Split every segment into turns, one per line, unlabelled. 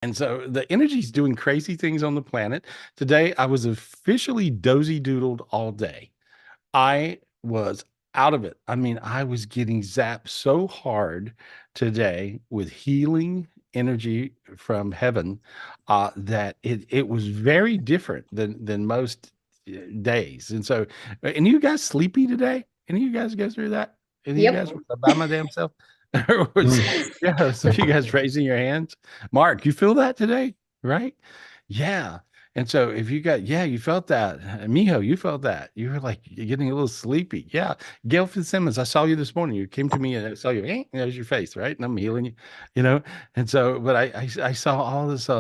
And so the energy's doing crazy things on the planet. Today, I was officially dozy doodled all day. I was out of it. I mean, I was getting zapped so hard today with healing energy from heaven that it was very different than most days. And so, and you guys sleepy today? Any of you guys go through that? Any of you
Yep.
guys by my damn self? Or was,
Mm.
yeah, so you guys raising your hands. Mark, you feel that today, right? Yeah. And so if you got, yeah, you felt that. Mijo, you felt that. You were like you're getting a little sleepy. Yeah. Gail Fitzsimmons, I saw you this morning. You came to me and I saw you. There's your face, right? And I'm healing you, you know. And so, but I saw all this,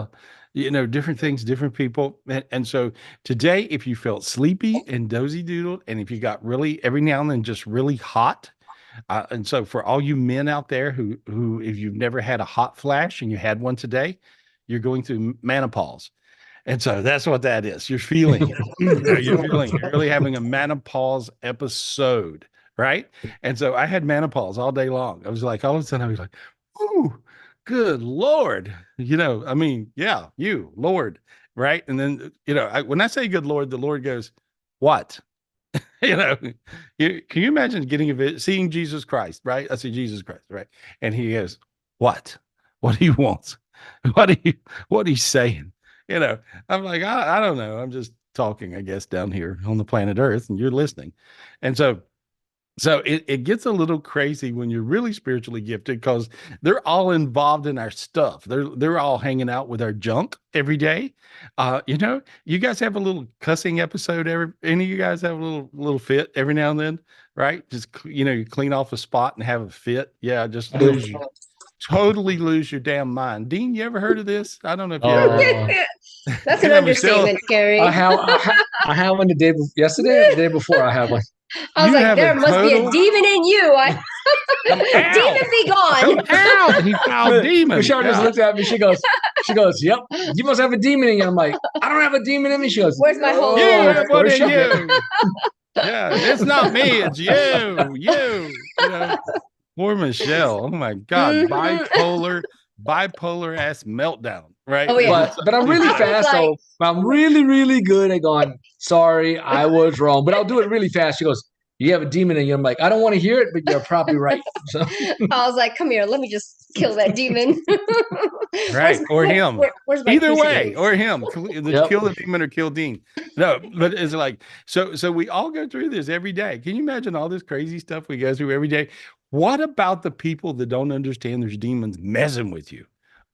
different things, different people. And so today, if you felt sleepy and dozy doodled, and if you got really every now and then just really hot, and so for all you men out there who if you've never had a hot flash and you had one today, you're going through menopause. And so that's what that is. You're feeling it. You're feeling it. You're really having a menopause episode, right? And so I had menopause all day long. I was like, all of a sudden, I was like, "Ooh, good Lord!" I mean, yeah, you, Lord, right? And then, when I say "good Lord," the Lord goes, "What?" you know, can you imagine getting seeing Jesus Christ, right? I see Jesus Christ, right? And he goes, "What? What do you want? What are you? What are you saying?" I'm like, I don't know. I'm just talking, I guess, down here on the planet Earth, and you're listening. And so it gets a little crazy when you're really spiritually gifted because they're all involved in our stuff. They're all hanging out with our junk every day. You guys have a little cussing episode any of you guys have a little fit every now and then, right? Just you clean off a spot and have a fit. Yeah, just
I do.
totally lose your damn mind. Dean, you ever heard of this? I don't know if you ever.
Uh,
That's an
Yeah, Michelle,
understatement, Gary.
I have one the day yesterday or the day before. I have one.
I was
you
like,
have a
there must be a
total
demon in you.
come out,
Demon be
come
gone.
out. He found demon.
Michelle just
Yeah.
looked at me. She goes, "Yep, you must have a demon in you." I'm like, "I don't have a demon in me." She goes,
Where's my Holy
You
"Oh,
Ghost?
have
of
one
course
in
you do."
you. Yeah, it's not me, it's you. Poor Michelle. Oh my God.
Hmm.
Bipolar ass meltdown, right?
Oh
It's
yeah.
But
just,
but I'm really
I was
fast
like,
though. I'm really really good at going. Sorry, I was wrong. But I'll do it really fast. She goes, "You have a demon in you." I'm like, "I don't want to hear it, but you're probably right." So
I was like, come here, let me just kill that demon.
right. Or him.
Where's my
Either way,
crucifix?
or him.
yep.
Kill the demon or kill Dean. No, but it's like so we all go through this every day. Can you imagine all this crazy stuff we go through every day? What about the people that don't understand there's demons messing with you?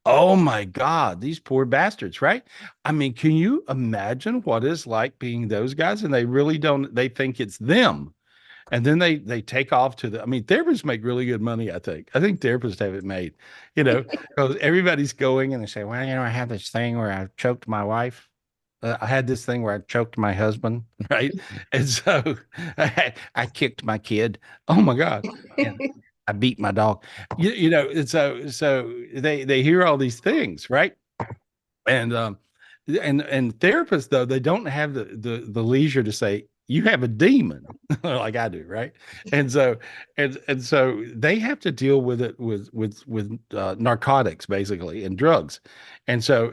Oh my God, these poor bastards, right? I mean, can you imagine what it's like being those guys? And they really don't, they think it's them. And then they take off to I mean, therapists make really good money, I think. I think therapists have it made, because everybody's going and they say, well, I have this thing where I choked my wife. I had this thing where I choked my husband, right? And so I kicked my kid. Oh my God. And I beat my dog. And so they hear all these things, right? And and therapists though they don't have the leisure to say you have a demon like I do, right? And so they have to deal with it with narcotics basically and drugs. And so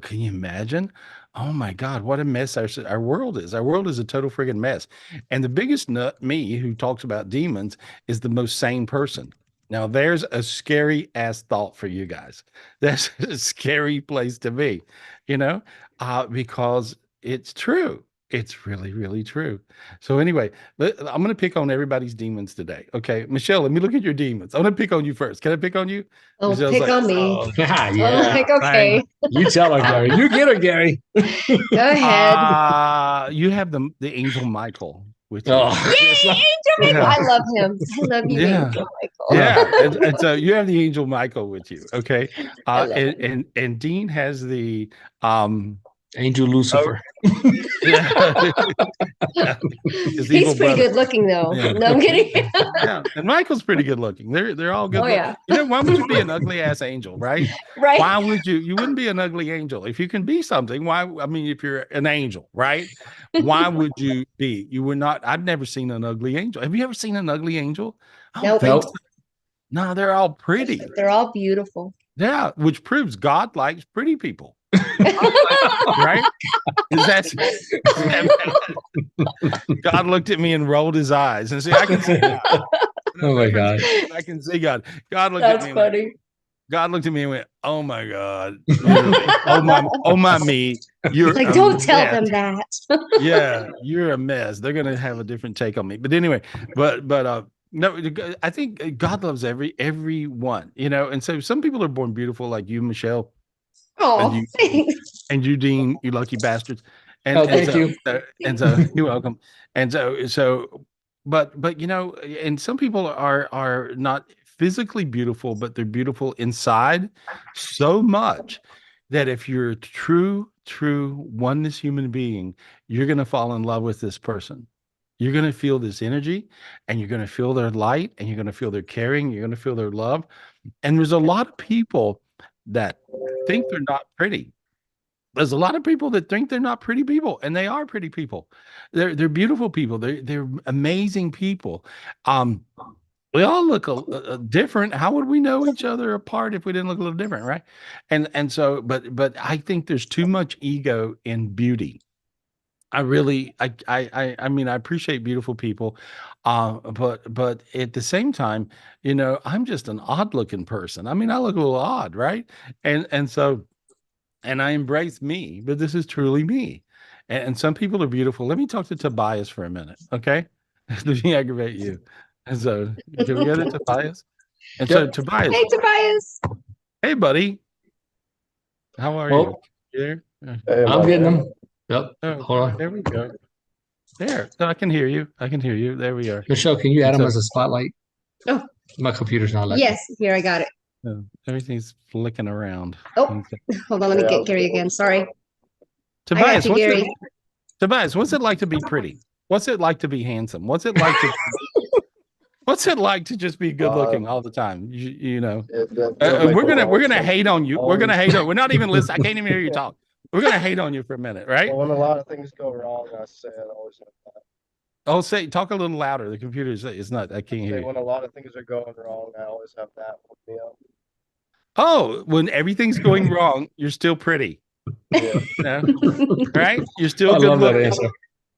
can you imagine? Oh my God, what a mess our world is. Our world is a total friggin' mess. And the biggest nut, me, who talks about demons, is the most sane person. Now, there's a scary ass thought for you guys. That's a scary place to be, because it's true. It's really, really true. So anyway, I'm going to pick on everybody's demons today. Okay, Michelle, let me look at your demons. I'm going to pick on you first. Can I pick on you?
Oh,
Michelle's
pick
like,
on me.
oh,
Oh,
yeah.
like,
fine.
okay.
You tell her, Gary. You get her, Gary.
Go ahead.
You have the angel Michael with you.
Oh, that's
Yay,
not.
Angel Michael.
Yeah,
I love him. I love you,
yeah.
Angel
Yeah.
Yeah,
Michael.
and so you have the angel Michael with you, okay?
I love
And
him.
and Dean has the um
Angel
oh
Lucifer.
yeah, yeah, his
He's
evil
pretty
brother.
good looking, though.
Yeah,
No, I'm kidding.
yeah, and Michael's pretty good looking. They're all
Oh,
good look.
yeah.
Why would you be an ugly ass angel, right?
Right.
Why would you? You wouldn't be an ugly angel if you can be something. Why? I mean, if you're an angel, right? Why would you be? You would not. I've never seen an ugly angel. Have you ever seen an ugly angel? I don't
Nope.
think so.
Nope.
No, they're all pretty.
They're all beautiful.
Yeah, which proves God likes pretty people, right? Is God looked at me and rolled his eyes and see, I can see God.
Oh my
Difference
God.
is I can see God. God looked at
That's
me and went,
funny.
God looked at me and went, "Oh my God, oh my me, you're
Like,
a
don't tell
mess.
them that.
Yeah, you're a mess." They're gonna have a different take on me. But anyway, but no, I think God loves everyone, and so some people are born beautiful, like you, Michelle, and
Oh,
you
thanks.
and you, Dean, you lucky bastards, and
Oh,
and
thank
so
you.
and so you're welcome, and so, but and some people are not physically beautiful, but they're beautiful inside so much that if you're a true oneness human being, you're gonna fall in love with this person. You're gonna feel this energy, and you're gonna feel their light, and you're gonna feel their caring, you're gonna feel their love. And there's a lot of people that think they're not pretty. There's a lot of people that think they're not pretty people, and they are pretty people. They're beautiful people. They're amazing people. Um, we all look different. How would we know each other apart if we didn't look a little different, right? And so, but I think there's too much ego in beauty. I really, I mean, I appreciate beautiful people, but at the same time, I'm just an odd looking person. I mean, I look a little odd, right? And so and I embrace me, but this is truly me. And some people are beautiful. Let me talk to Tobias for a minute, okay? Let me aggravate you. And so, can we go to Tobias? And so,
Yep.
Tobias,
Hey, Tobias.
hey, buddy, how are you?
Well,
You there?
Hey, am
I'm
I
getting
there?
them. Yep.
Oh,
Hold on.
there we go. There. No, I can hear you. I can hear you. There we are.
Michelle, can you add
And
them
so,
as a spotlight?
Oh,
My computer's not letting me.
yes. Here, I got it.
everything's flicking around.
Oh,
Okay.
hold on. Let me
Yeah,
get Gary again. Sorry. I got
Tobias,
you, Gary.
What's it like to be pretty? What's it like to be handsome? What's it like to just be good
uh,
looking all the time?
it'll make
We're
a
gonna
long
we're gonna
sense.
hate on you. We're gonna
Always,
hate on. We're not even listening. I can't even hear you talk. We're gonna hate on you for a minute, right?
well, when a lot of things go wrong, I say it always like that.
Oh, say talk a little louder. The computer is not. I can't hear
Say
you.
when a lot of things are going wrong, I always have that with me up.
Oh, when everything's going wrong, you're still pretty.
Yeah,
No, right? You're still
I
good
love that
looking.
answer.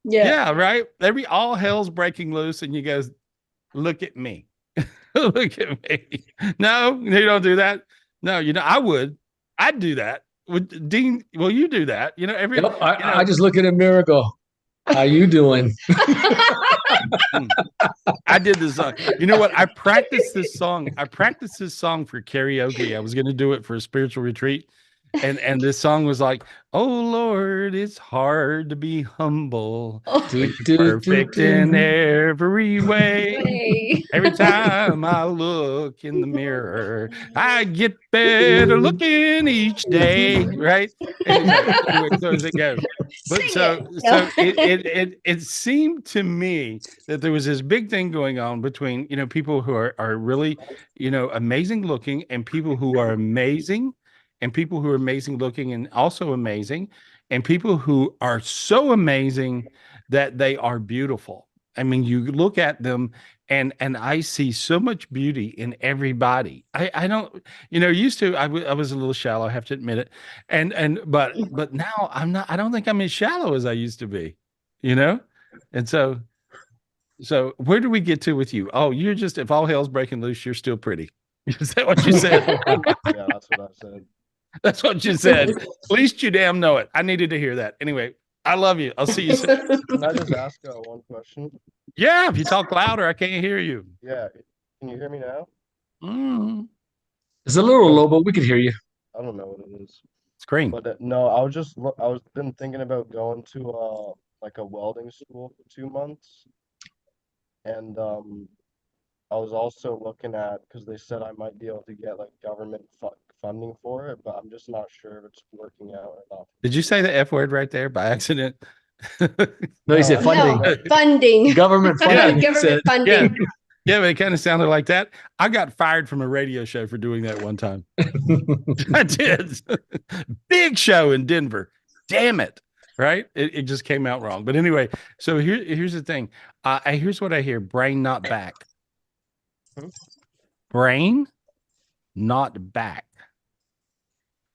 Yeah.
Yeah, right. All hell's breaking loose, and you guys look at me. Look at me. No, you don't do that. No, I would. I'd do that. Would Dean, will you do that?
Yep. I just look in the mirror and go, how you doing?
mm, I did this song. You know what? I practiced this song. I practiced this song for karaoke. I was going to do it for a spiritual retreat. And this song was like, "Oh Lord, it's hard to be humble
Oh,
Do,
when you're
do, do,
perfect in
do.
every way.
way.
Every time I look in the mirror, I get better looking each day, right?" Anyway, so as it goes. But
Sing it.
so
No.
so it seemed to me that there was this big thing going on between, people who are really, amazing looking, and people who are amazing, and people who are amazing looking and also amazing, and people who are so amazing that they are beautiful. I mean, you look at them, and I see so much beauty in everybody. I don't, used to I was a little shallow, I have to admit it. But now I'm not, I don't think I'm as shallow as I used to be, you know? And so where do we get to with you? Oh, you're just, if all hell's breaking loose, you're still pretty. Is that what you said?
yeah, that's what I said.
That's what you said. At least you damn know it. I needed to hear that. Anyway, I love you. I'll see you soon.
Can I just ask one question?
Yeah, if you talk louder, I can't hear you.
Yeah, can you hear me now?
Mm,
It's a little
No,
low, but we can hear you.
I don't know what it is,
scream.
but no, I was just I was been thinking about going to like a welding school for 2 months, and I was also looking at, because they said I might be able to get like government funding for it, but I'm just not sure if it's working out or not.
Did you say the F word right there by accident?
No, he said
I
funding.
No, funding.
Government funding. he said.
Government
Yeah.
funding.
Yeah, but it kind of sounded like that. I got fired from a radio show for doing that one time. I did. Big show in Denver. Damn it. Right? It just came out wrong. But anyway, so here's the thing. Here's what I hear: brain not back.
Hmm?
Brain not back.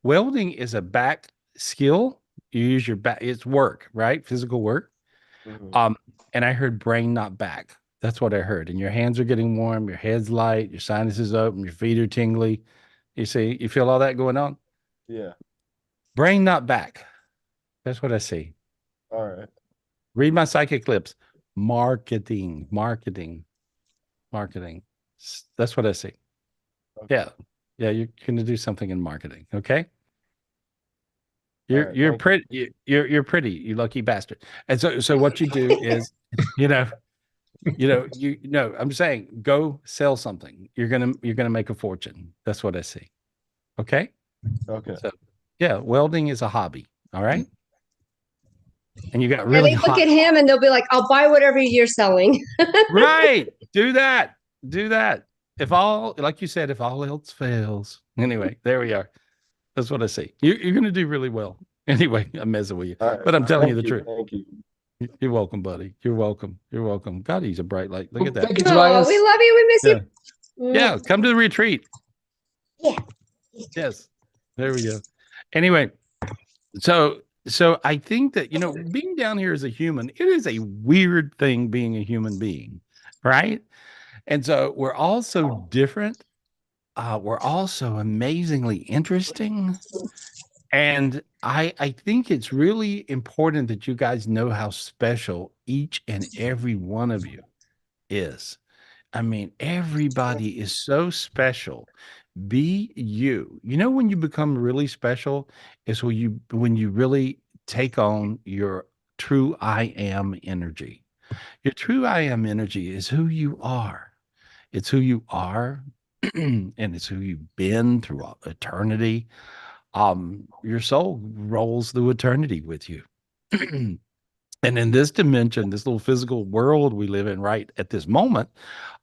welding is a back skill. You use your back, it's work, right? Physical work.
Mhm.
Um, and I heard brain, not back. That's what I heard. And your hands are getting warm, your head's light, your sinuses open, your feet are tingly. You see, you feel all that going on?
Yeah.
Brain, not back. That's what I see.
All right.
Read my psychic lips. Marketing, marketing, marketing. That's what I see.
Okay.
Yeah. Yeah, you're going to do something in marketing. Okay.
All
You're
right.
you're
Thank you.
pretty you're pretty, you lucky bastard. And so what you do is, you know, I'm saying go sell something. You're gonna make a fortune. That's what I see. Okay.
Okay.
So yeah, welding is a hobby. All right. And you got
Yeah,
really
they look
hot.
at him and they'll be like, I'll buy whatever you're selling.
Right. Do that. Do that. If all, like you said, if all else fails. Anyway, there we are. That's what I see. You're going to do really well. Anyway, I'm messing with you,
All right.
but I'm telling you
Thank
the
you.
truth.
Thank you.
You're welcome, buddy. You're welcome. You're welcome. God, he's a bright light. Look at that.
Thank you,
Oh, we
Tobias.
love you. We miss
Yeah.
you.
Yeah. Come to the retreat.
Yeah.
Yes. There we go. Anyway, so I think that, being down here as a human, it is a weird thing being a human being, right? And so we're all so different. We're all so amazingly interesting. And I think it's really important that you guys know how special each and every one of you is. I mean, everybody is so special. Be you. You know when you become really special is when you really take on your true I am energy. Your true I am energy is who you are. It's who you are, and it's who you've been through eternity. Your soul rolls through eternity with you. And in this dimension, this little physical world we live in right at this moment,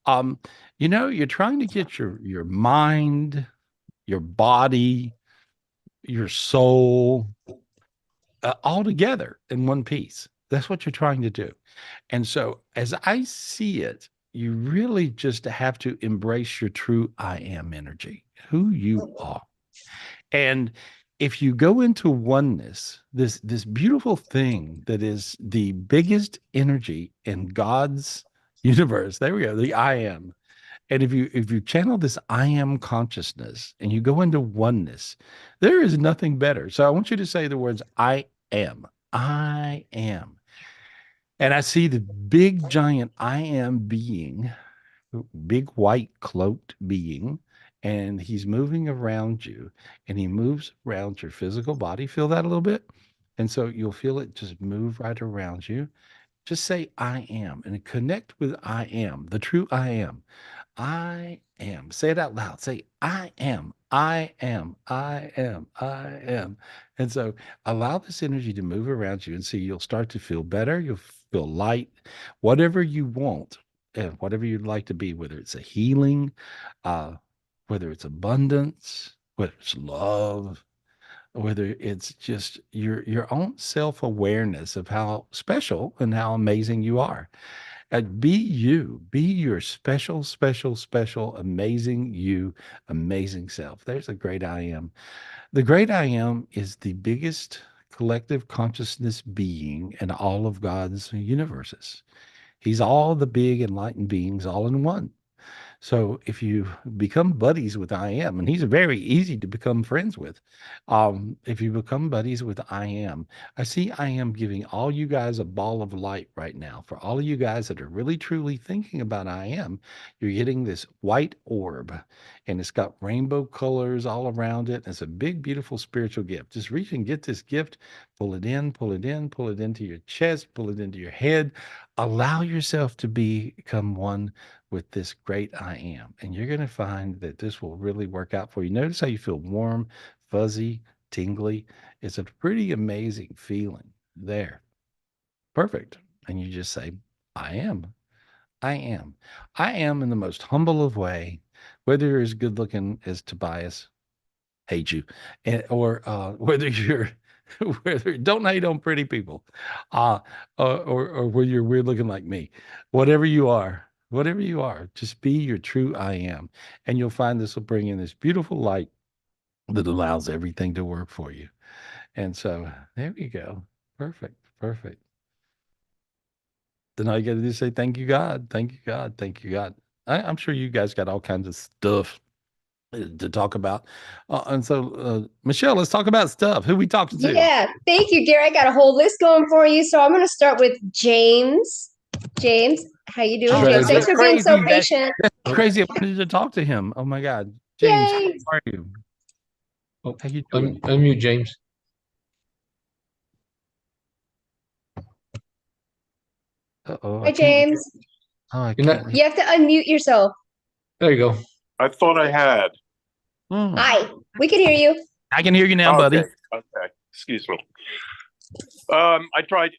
um, you're trying to get your mind, your body, your soul, all together in one piece. That's what you're trying to do. And so, as I see it, you really just have to embrace your true I am energy, who you are. And if you go into oneness, this beautiful thing that is the biggest energy in God's universe, there we go, the I am. And if you channel this I am consciousness and you go into oneness, there is nothing better. So I want you to say the words I am. I am. And I see the big giant I am being, big white cloaked being, and he's moving around you, and he moves around your physical body. Feel that a little bit? And so you'll feel it just move right around you. Just say I am and connect with I am, the true I am. I am. Say it out loud. Say, I am. I am. I am. I am. And so allow this energy to move around you and see you'll start to feel better. You'll feel light, whatever you want, and whatever you'd like to be, whether it's a healing, uh, whether it's abundance, whether it's love, whether it's just your own self-awareness of how special and how amazing you are. Be you, be your special, special, special, amazing you, amazing self. There's a great I am. The great I am is the biggest collective consciousness being in all of God's universes. He's all the big enlightened beings all in one. So if you become buddies with I am, and he's very easy to become friends with, if you become buddies with I see I am giving all you guys a ball of light right now. For all of you guys that are really truly thinking about I am, you're getting this white orb, and it's got rainbow colors all around it. It's a big, beautiful spiritual gift. Just reach and get this gift, pull it in, pull it in, pull it into your chest, pull it into your head. Allow yourself to become one with this great I am. And you're going to find that this will really work out for you. Notice how you feel warm, fuzzy, tingly. It's a pretty amazing feeling there. Perfect. And you just say, I am. I am. I am in the most humble of way, whether you're as good looking as Tobias, hate you, or whether you're whether don't hate on pretty people, uh, or whether you're weird looking like me, whatever you are, just be your true I am, and you'll find this will bring in this beautiful light that allows everything to work for you. And so there you go. Perfect. Perfect. Then all you got to do is say, thank you, God. Thank you, God. Thank you, God. I'm sure you guys got all kinds of stuff to talk about. And so, Michelle, let's talk about stuff. Who we talking to?
Yeah. Thank you, Gary. I got a whole list going for you. So I'm going to start with James. James, how you doing,
Oh,
James? Thanks
Treasure.
that's
for being so
crazy.
patient.
That's crazy. I wanted to talk to him. Oh my God. James, how
Yay.
are you?
Oh,
How you doing?
unmute James.
Uh-oh, I
Hi,
can't.
James.
Oh, I
You're not.
can't.
You have to unmute yourself.
There you go.
I thought I had.
Hmm.
Hi. We can hear you.
I can hear you now, buddy.
Okay. Okay. Excuse me. I tried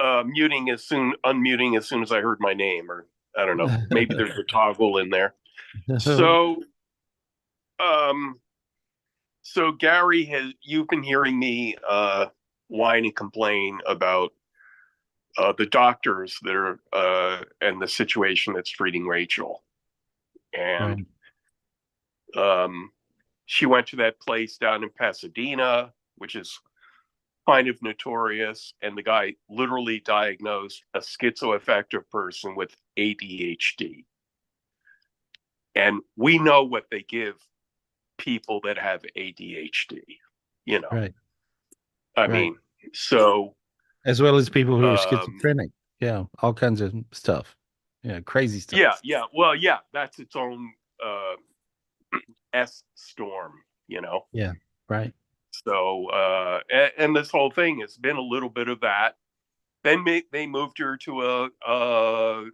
unmuting as soon as I heard my name, or I don't know. Maybe there's a toggle in there. So, um, so Gary, you've been hearing me whine and complain about the doctors that are and the situation that's treating Rachel, and
Right.
she went to that place down in Pasadena, which is kind of notorious, and the guy literally diagnosed a schizoaffective person with ADHD. And we know what they give people that have ADHD, you know.
Right.
I
Right.
mean, so
As well as people who are
um
schizophrenic. Yeah. All kinds of stuff. Yeah. Crazy stuff.
yeah, well, yeah, that's its own uh S storm, you know.
Yeah. Right.
So and this whole thing has been a little bit of that. Then they moved her to a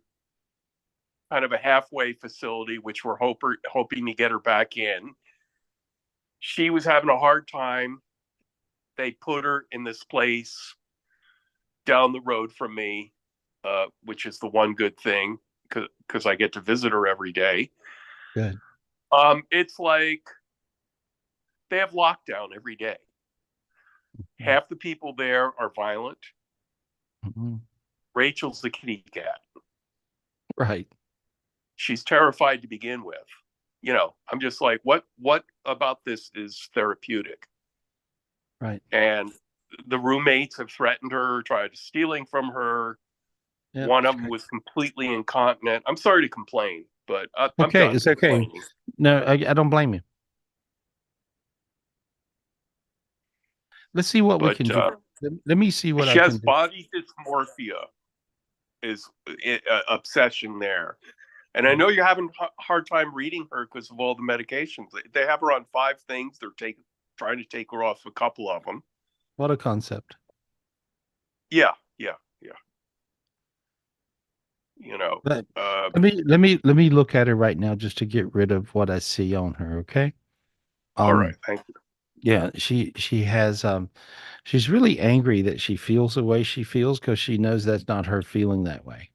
kind of a halfway facility, which we're hoping to get her back in. She was having a hard time. They put her in this place down the road from me, which is the one good thing because I get to visit her every day.
Good.
It's like they have lockdown every day. Half the people there are violent.
Mm-hmm.
Rachel's the kitty cat.
Right.
She's terrified to begin with. You know, I'm just like, what about this is therapeutic?
Right.
And the roommates have threatened her, tried stealing from her.
Yep.
One of them was completely incontinent. I'm sorry to complain, but I'm
Okay.
done
It's okay.
complaining.
No, I don't blame you. Let's see what we
But
can do. Let me see what
she
I
has
can do.
body dysmorphia, is obsession there. And I know you're having a hard time reading her because of all the medications. They have her on 5 things. They're trying to take her off a couple of them.
What a concept.
Yeah. You know,
Let, let me look at her right now just to get rid of what I see on her. Okay.
all right. Thank you.
Yeah, she has she's really angry that she feels the way she feels because she knows that's not her feeling that way.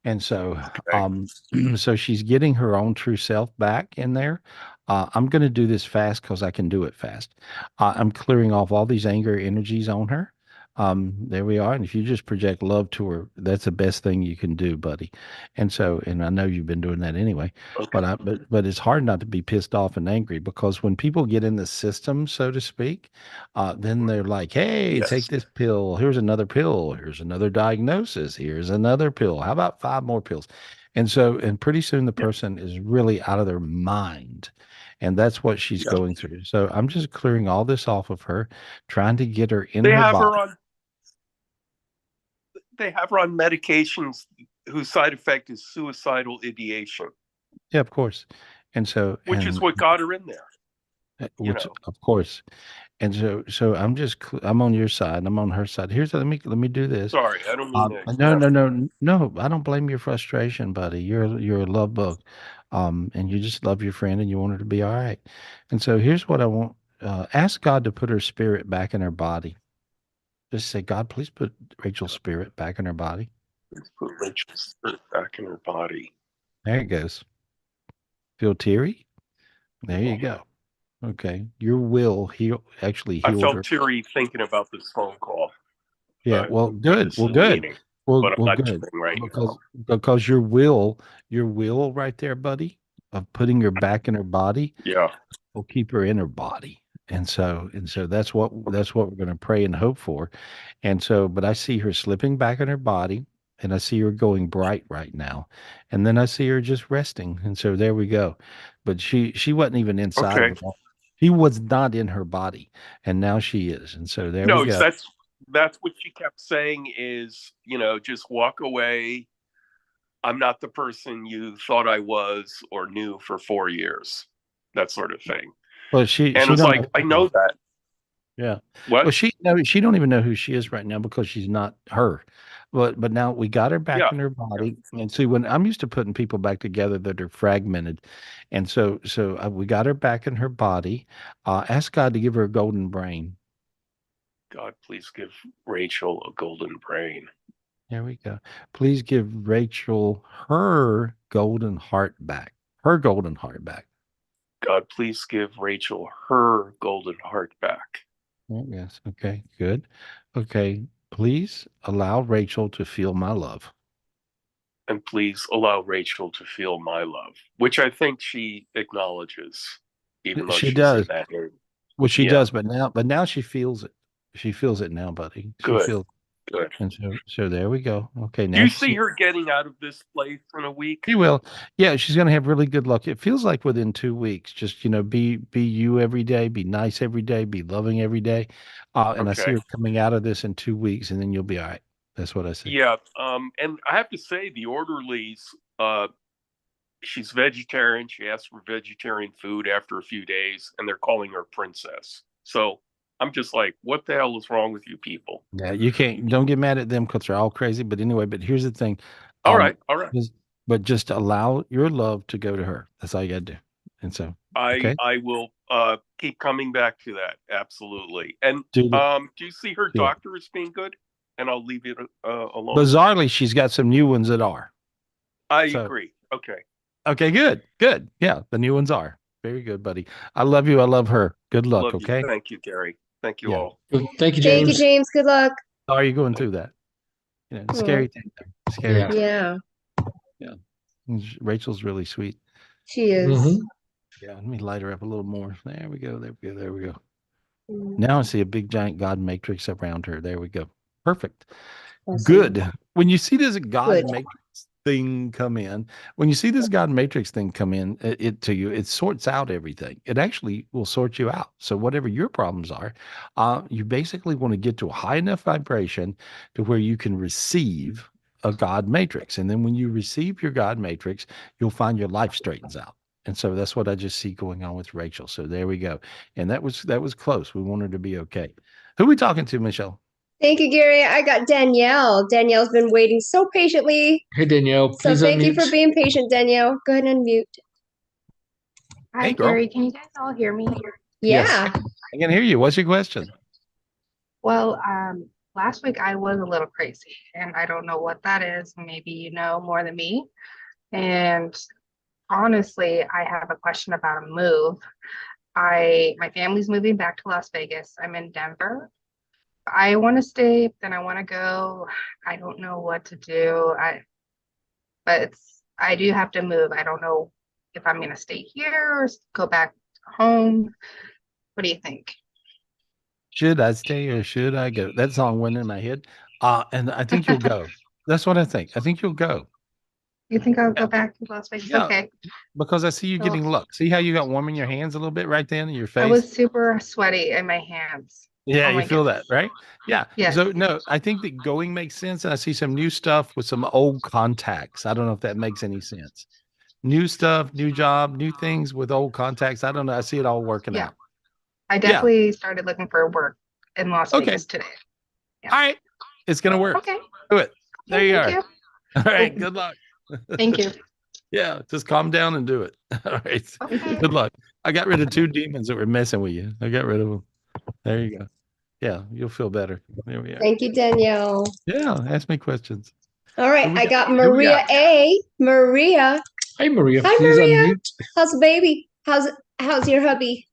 And so,
Okay.
so she's getting her own true self back in there. I'm going to do this fast because I can do it fast. I'm clearing off all these anger energies on her. There we are. And if you just project love to her, that's the best thing you can do, buddy. And so, and I know you've been doing that anyway,
Okay.
but it's hard not to be pissed off and angry because when people get in the system, so to speak, then they're like, hey,
Yes.
take this pill. Here's another pill. Here's another diagnosis. Here's another pill. How about 5 more pills? And so, and pretty soon the
Yeah.
person is really out of their mind. And that's what she's
Yeah.
going through. So I'm just clearing all this off of her, trying to get her in
They
her
have her
body.
on. They have her on medications whose side effect is suicidal ideation,
Yeah, of course. And so,
which is
and
what got her in there. You
which,
know.
of course. And so I'm just, I'm on your side. I'm on her side. Here's, let me do this.
Sorry, I don't mean to
No, no,
exasperate.
no, no. I don't blame your frustration, buddy. You're a love bug, and you just love your friend, and you want her to be all right. And so here's what I want: ask God to put her spirit back in her body. Just say, God, please put Rachel's spirit back in her body.
Let's put Rachel's spirit back in her body.
There it goes. Feel teary? There you go. Okay, your will actually
I
healed
felt
her.
teary thinking about this phone call.
Yeah. Well, good.
This
Well, good.
meeting,
Well,
but I'm
well,
not
good.
tearing right
Because
now.
because your will right there, buddy, of putting her back in her body
Yeah.
will keep her in her body. And so that's what we're going to pray and hope for. And so, but I see her slipping back in her body, and I see her going bright right now. And then I see her just resting. And so there we go. But she wasn't even inside of
Okay.
it. She was not in her body, and now she is. And so there we
No,
go.
that's what she kept saying is, just walk away. I'm not the person you thought I was or knew for 4 years. That sort of thing.
Well, she
And
she
it's
don't
like,
know.
I know that.
Yeah. Well,
What?
she don't even know who she is right now because she's not her. But now we got her back
Yeah.
in her body. And see, when I'm used to putting people back together that are fragmented, and so we got her back in her body. Ask God to give her a golden brain.
God, please give Rachel a golden brain.
There we go. Please give Rachel her golden heart back. Her golden heart back.
God, please give Rachel her golden heart back.
Oh, yes. Okay. Good. Okay. Please allow Rachel to feel my love.
And please allow Rachel to feel my love, which I think she acknowledges, even though
She
she's in
does.
that area.
Well, she
Yeah,
does, but now she feels it. She feels it now, buddy. She
good,
feels,
good.
and so there we go. Okay,
Do
now
you see her getting out of this place in a week?
she will. Yeah, she's gonna have really good luck. It feels like within 2 weeks. Just be you every day, be nice every day, be loving every day. And I see
Okay.
her coming out of this in 2 weeks, and then you'll be all right. That's what I see.
Yeah. And I have to say, the orderlies, she's vegetarian. She asked for vegetarian food after a few days, and they're calling her princess. So I'm just like, what the hell is wrong with you people?
Yeah, you can't. Don't get mad at them because they're all crazy. But anyway, but here's the thing.
All
Um,
right, all right.
just allow your love to go to her. That's all you got to do. And so,
I
okay,
I will keep coming back to that. Absolutely. And
do it.
do you see her
Do it.
doctor as being good? And I'll leave it alone.
Bizarrely, she's got some new ones that are.
I
So,
agree. Okay.
okay, good, good. Yeah, the new ones are very good, buddy. I love you. I love her. Good luck.
Love you.
Okay.
Thank you, Gary. Thank you
Yeah.
all.
Thank you,
Thank you,
James.
James. Good luck.
Sorry you're going through that.
Oh,
Scary thing. Scary.
Yeah.
Thing.
yeah,
Yeah. Rachel's really sweet.
she is.
Mhm.
Yeah. Let me light her up a little more. There we go. There we go. There we go.
Mm,
Now I see a big giant God matrix around her. There we go. Perfect.
awesome.
Good. When you see this God
Good.
matrix thing come in, when you see this God matrix thing come in, it to you, it sorts out everything. It actually will sort you out. So whatever your problems are, you basically want to get to a high enough vibration to where you can receive a God matrix. And then when you receive your God matrix, you'll find your life straightens out. And so that's what I just see going on with Rachel. So there we go. And that was close. We want her to be okay. Who are we talking to, Michelle?
Thank you, Gary. I got Danielle. Danielle's been waiting so patiently.
Hey, Danielle,
So
please
thank you
unmute.
for being patient, Danielle. Go ahead and unmute.
Hi,
Hey, girl.
Gary. Can you guys all hear me?
Yes.
Yeah.
I can hear you. What's your question?
Well, last week I was a little crazy, and I don't know what that is. Maybe you know more than me. And honestly, I have a question about a move. My family's moving back to Las Vegas. I'm in Denver. I want to stay, then I want to go. I don't know what to do. I do have to move. I don't know if I'm gonna stay here or go back home. What do you think?
Should I stay or should I go? That song went in my head. And I think you'll go. That's what I think. I think you'll go.
You think I'll
Yeah.
go back to Las Vegas?
Yeah.
Okay.
Because I see you
Well,
getting luck. See how you got warm in your hands a little bit right then in your
I
face?
was super sweaty in my hands.
Yeah,
Oh
you
my
feel that,
goodness.
right? Yeah.
Yes.
So no, I think that going makes sense. And I see some new stuff with some old contacts. I don't know if that makes any sense. New stuff, new job, new things with old contacts. I don't know. I see it all working
Yeah.
out.
I
Yeah.
definitely started looking for work in Las
Okay.
Vegas today. Yeah.
All right. It's gonna work.
Okay.
Do it. There
Okay,
you
thank
are.
you.
All right.
Oh,
Good luck.
thank you.
Yeah, just calm down and do it. All right.
Okay.
Good luck. I got rid of 2 demons that were messing with you. I got rid of them. There you go. Yeah, you'll feel better. There we are.
Thank you, Danielle.
Yeah, ask me questions.
All
Who
right,
we
I
got?
got
Who we
Maria
got?
A. Maria.
Hey, Maria,
Hi,
please
Maria.
unmute.
How's the baby? How's your hubby?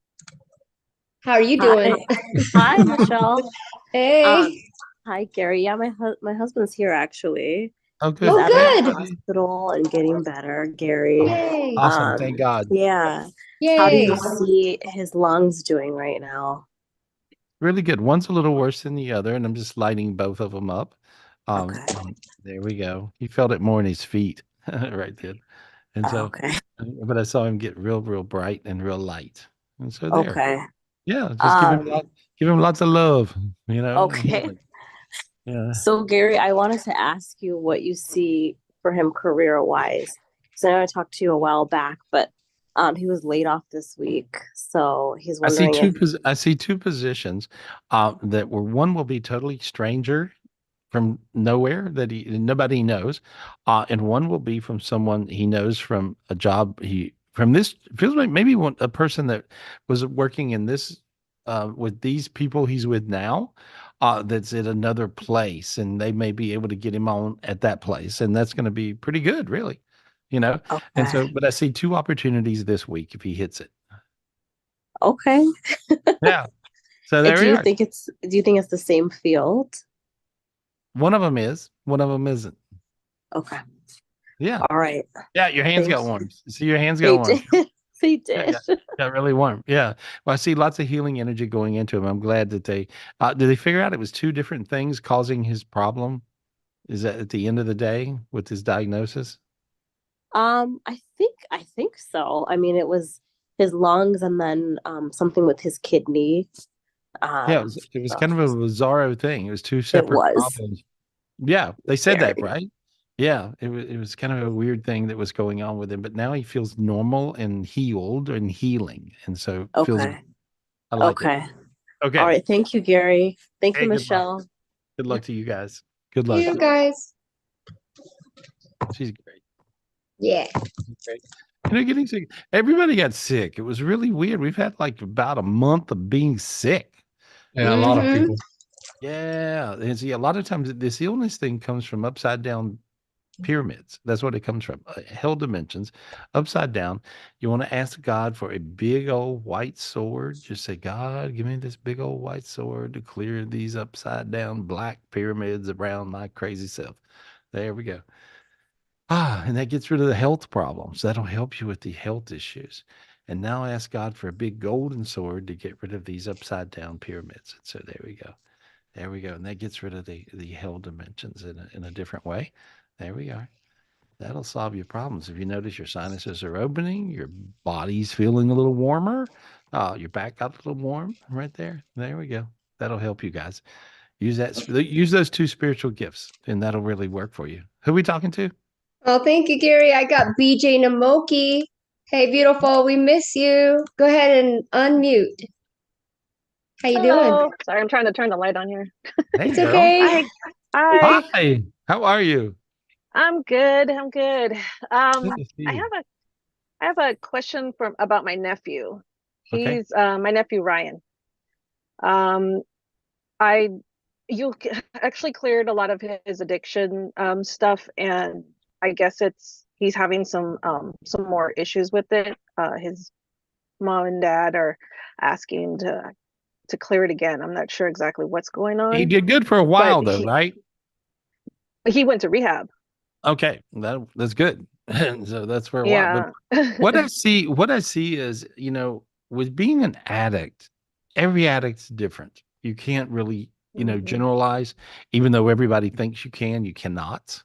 How are you
Hi,
doing?
hi, Michelle.
Hey.
Hi, Gary. Yeah, my husband's here actually.
Oh,
He's
good.
Oh,
out of the
good.
hospital and getting better, Gary.
Yay.
Awesome. Thank God.
Yeah. How do
Yay.
you see his lungs doing right now?
Really good. One's a little worse than the other, and I'm just lighting both of them up.
Okay.
And there we go. He felt it more in his feet right then. And so,
Okay.
but I saw him get real, real bright and real light. And so there.
Okay.
Yeah, just
Um,
give him lots of love, and
okay.
healing. Yeah.
So, Gary, I wanted to ask you what you see for him career wise. So I know I talked to you a while back, but he was laid off this week. So he's wondering if
I see two positions that were one will be totally stranger from nowhere that nobody knows, and one will be from someone he knows from a job he from this feels like maybe a person that was working in this with these people he's with now, that's at another place, and they may be able to get him on at that place, and that's going to be pretty good, really, you know. And
okay.
so, but I see two opportunities this week if he hits it.
Okay.
Yeah. So there
Do
we
you
are.
think it's the same field?
One of them is, one of them isn't.
Okay.
Yeah.
All right.
Yeah, your hands
Thank
got warm. See, your hands got
They
warm.
did. They
Yeah,
did.
got really warm. Yeah. Well, I see lots of healing energy going into him. I'm glad that did they figure out it was two different things causing his problem? Is that at the end of the day with his diagnosis?
I think so. I mean, it was his lungs and then something with his kidney.
Yeah,
Um,
it was
so
kind of a bizarro thing. It was two
it
separate
was
problems. Yeah, they said that,
very
right? Yeah, it was kind of a weird thing that was going on with him, but now he feels normal and healed and healing, and so feels
okay.
I like it.
Okay. All
Okay.
right. Thank you, Gary. Thank you,
Hey, good luck.
Michelle.
Good luck to you guys. Good luck.
You guys.
She's great.
Yeah.
Great. Getting sick. Everybody got sick. It was really weird. We've had like about a month of being sick.
Yeah, a lot of people.
Yeah. And see, a lot of times this illness thing comes from upside down pyramids. That's what it comes from. Hell dimensions, upside down. You want to ask God for a big old white sword. Just say, God, give me this big old white sword to clear these upside down black pyramids around my crazy self. There we go. And that gets rid of the health problems. That'll help you with the health issues. And now ask God for a big golden sword to get rid of these upside down pyramids. And so there we go. There we go. And that gets rid of the hell dimensions in a different way. There we are. That'll solve your problems. If you notice your sinuses are opening, your body's feeling a little warmer, your back got a little warm right there. There we go. That'll help you guys. Use those two spiritual gifts, and that'll really work for you. Who are we talking to?
Well, thank you, Gary. I got BJ Namoki. Hey, beautiful. We miss you. Go ahead and unmute. How you doing?
Hello. Sorry, I'm trying to turn the light on here.
Hey,
It's
girl.
okay.
Hi. Hi.
Hi. How are you?
I'm good. I'm good.
Good to see
I
you.
have a question about my nephew.
Okay.
He's my nephew Ryan. Um, I actually cleared a lot of his addiction stuff, and I guess he's having some more issues with it. His mom and dad are asking to clear it again. I'm not sure exactly what's going
He
on,
did good for a
but
while, though, right?
he went to rehab.
Okay, that's good. So that's for a while. But
Yeah.
what I see is, with being an addict, every addict's different. You can't really,
Mhm.
generalize, even though everybody thinks you cannot.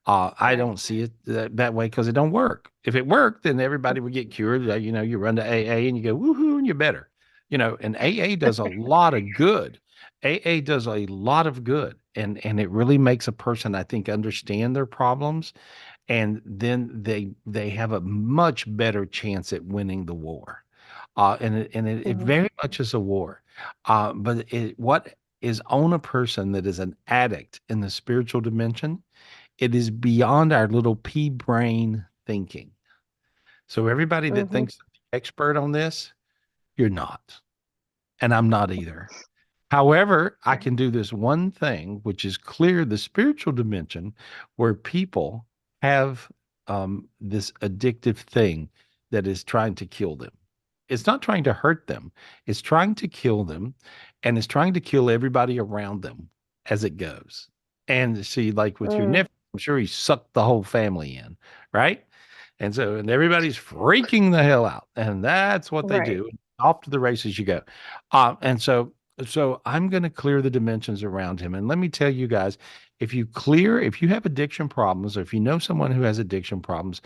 I
Right.
don't see it that way because it don't work. If it worked, then everybody would get cured. You run to AA and you go, woohoo, and you're better. And AA does a lot of good. AA does a lot of good. And it really makes a person, I think, understand their problems. And then they have a much better chance at winning the war. And it
Mhm.
very much is a war. But what is on a person that is an addict in the spiritual dimension, it is beyond our little pea brain thinking. So everybody that
Mhm.
thinks they're the expert on this, you're not. And I'm not either. However, I
Right.
can do this one thing, which is clear the spiritual dimension where people have this addictive thing that is trying to kill them. It's not trying to hurt them, it's trying to kill them, and it's trying to kill everybody around them as it goes. And see, like with your
Mm.
nephew, I'm sure he sucked the whole family in, right? And everybody's freaking the hell out. And that's what they
Right.
do. Off to the races you go. So I'm going to clear the dimensions around him. And let me tell you guys, if you have addiction problems, or if you know someone who has addiction problems,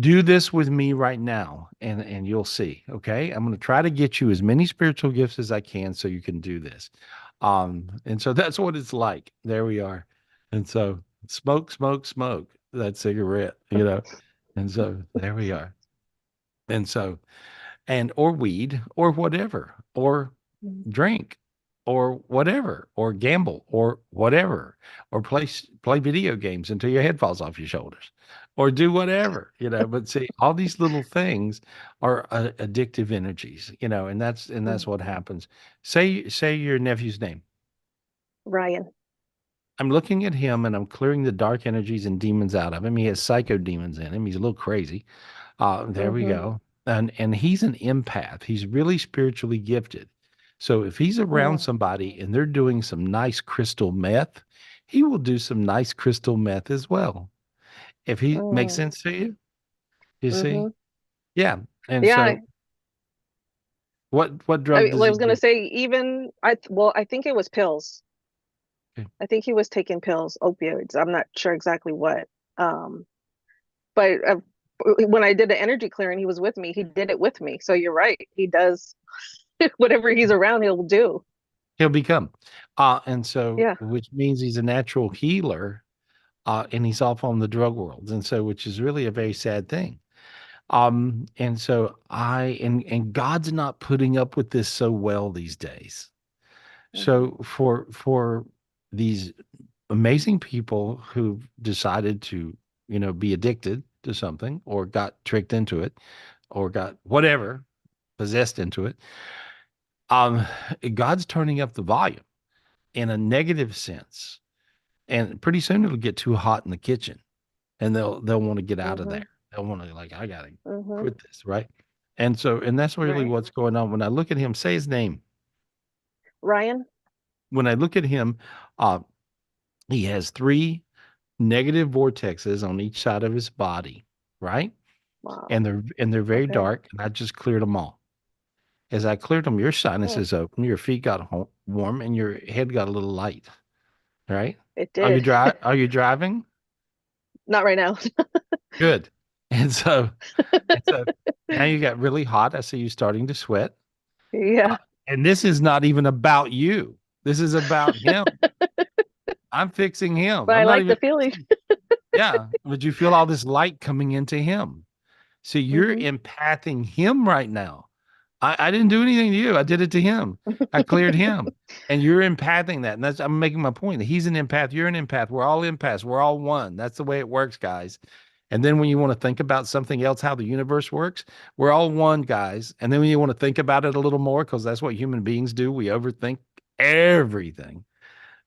do this with me right now, and you'll see. Okay. I'm going to try to get you as many spiritual gifts as I can so you can do this. And so that's what it's like. There we are. And so smoke, smoke, smoke that cigarette, And so there we are. And so, or weed or whatever, or drink or whatever, or gamble or whatever, or play video games until your head falls off your shoulders, or do whatever, But see, all these little things are addictive energies, and that's what happens. Say your nephew's name.
Ryan.
I'm looking at him and I'm clearing the dark energies and demons out of him. He has psycho demons in him. He's a little crazy. There we go. And he's an empath. He's really spiritually gifted. So if he's around somebody and they're doing some nice crystal meth, he will do some nice crystal meth as well. If he makes sense to you, you see? Yeah. And
Yeah.
so what
I
drug
mean,
does
well, I
he
was gonna
do?
say even I think it was pills.
Okay.
I think he was taking pills, opioids. I'm not sure exactly what. Um, but when I did the energy clearing, he was with me. He did it with me. So you're right. He does whatever he's around, he'll do.
He'll become. And so,
Yeah.
which means he's a natural healer, and he's off on the drug world. And so, which is really a very sad thing. And so and God's not putting up with this so well these days. So for these amazing people who've decided to, be addicted to something, or got tricked into it, or got whatever, possessed into it, um, God's turning up the volume in a negative sense. And pretty soon it'll get too hot in the kitchen, and they'll want to get out of there. They'll want to, like, I gotta quit this, right? And that's really
Right.
what's going on. When I look at him, say his name.
Ryan.
When I look at him, uh, he has 3 negative vortexes on each side of his body, right?
Wow.
And they're very
Okay.
dark, and I just cleared them all. As I cleared them, your sinuses open, your feet got warm, and your head got a little light, right?
It
Are you
did.
Are you driving?
Not right now.
Good. And so now you got really hot. I see you starting to sweat.
Yeah.
And this is not even about you. This is about him. I'm fixing him.
But I
I'm not
like the
even
feeling.
Yeah. But you feel all this light coming into him. So you're empathing him right now. I didn't do anything to you. I did it to him. I cleared him. And you're empathing that. And I'm making my point. He's an empath. You're an empath. We're all empaths. We're all one. That's the way it works, guys. And then when you want to think about something else, how the universe works, we're all one, guys. And then when you want to think about it a little more, because that's what human beings do, we overthink everything.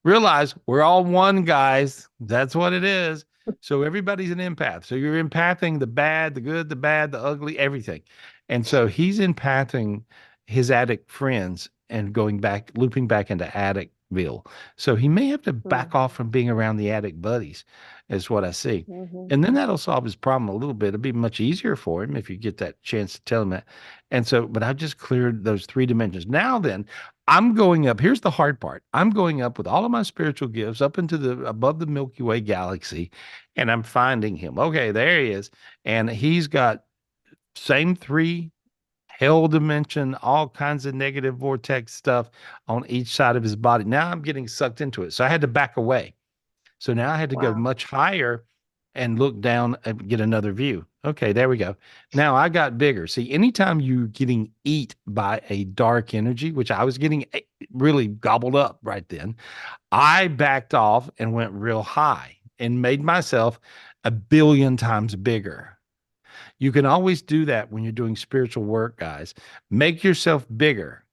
Realize we're all one, guys. That's what it is. So everybody's an empath. So you're empathing the bad, the good, the bad, the ugly, everything. And so he's empathing his addict friends and looping back into addictville. So he may have to back off from being around the addict buddies, is what I see. And then that'll solve his problem a little bit. It'll be much easier for him if you get that chance to tell him that. And so, but I've just cleared those 3 dimensions. Now then, I'm going up. Here's the hard part. I'm going up with all of my spiritual gifts up into above the Milky Way galaxy, and I'm finding him. Okay, there he is. And he's got same 3 hell dimension, all kinds of negative vortex stuff on each side of his body. Now I'm getting sucked into it. So I had to back away. So now I had to go much higher and look down and get another view. Okay, there we go. Now I got bigger. See, anytime you're getting eat by a dark energy, which I was getting really gobbled up right then, I backed off and went real high and made myself 1,000,000,000 times bigger. You can always do that when you're doing spiritual work, guys. Make yourself bigger.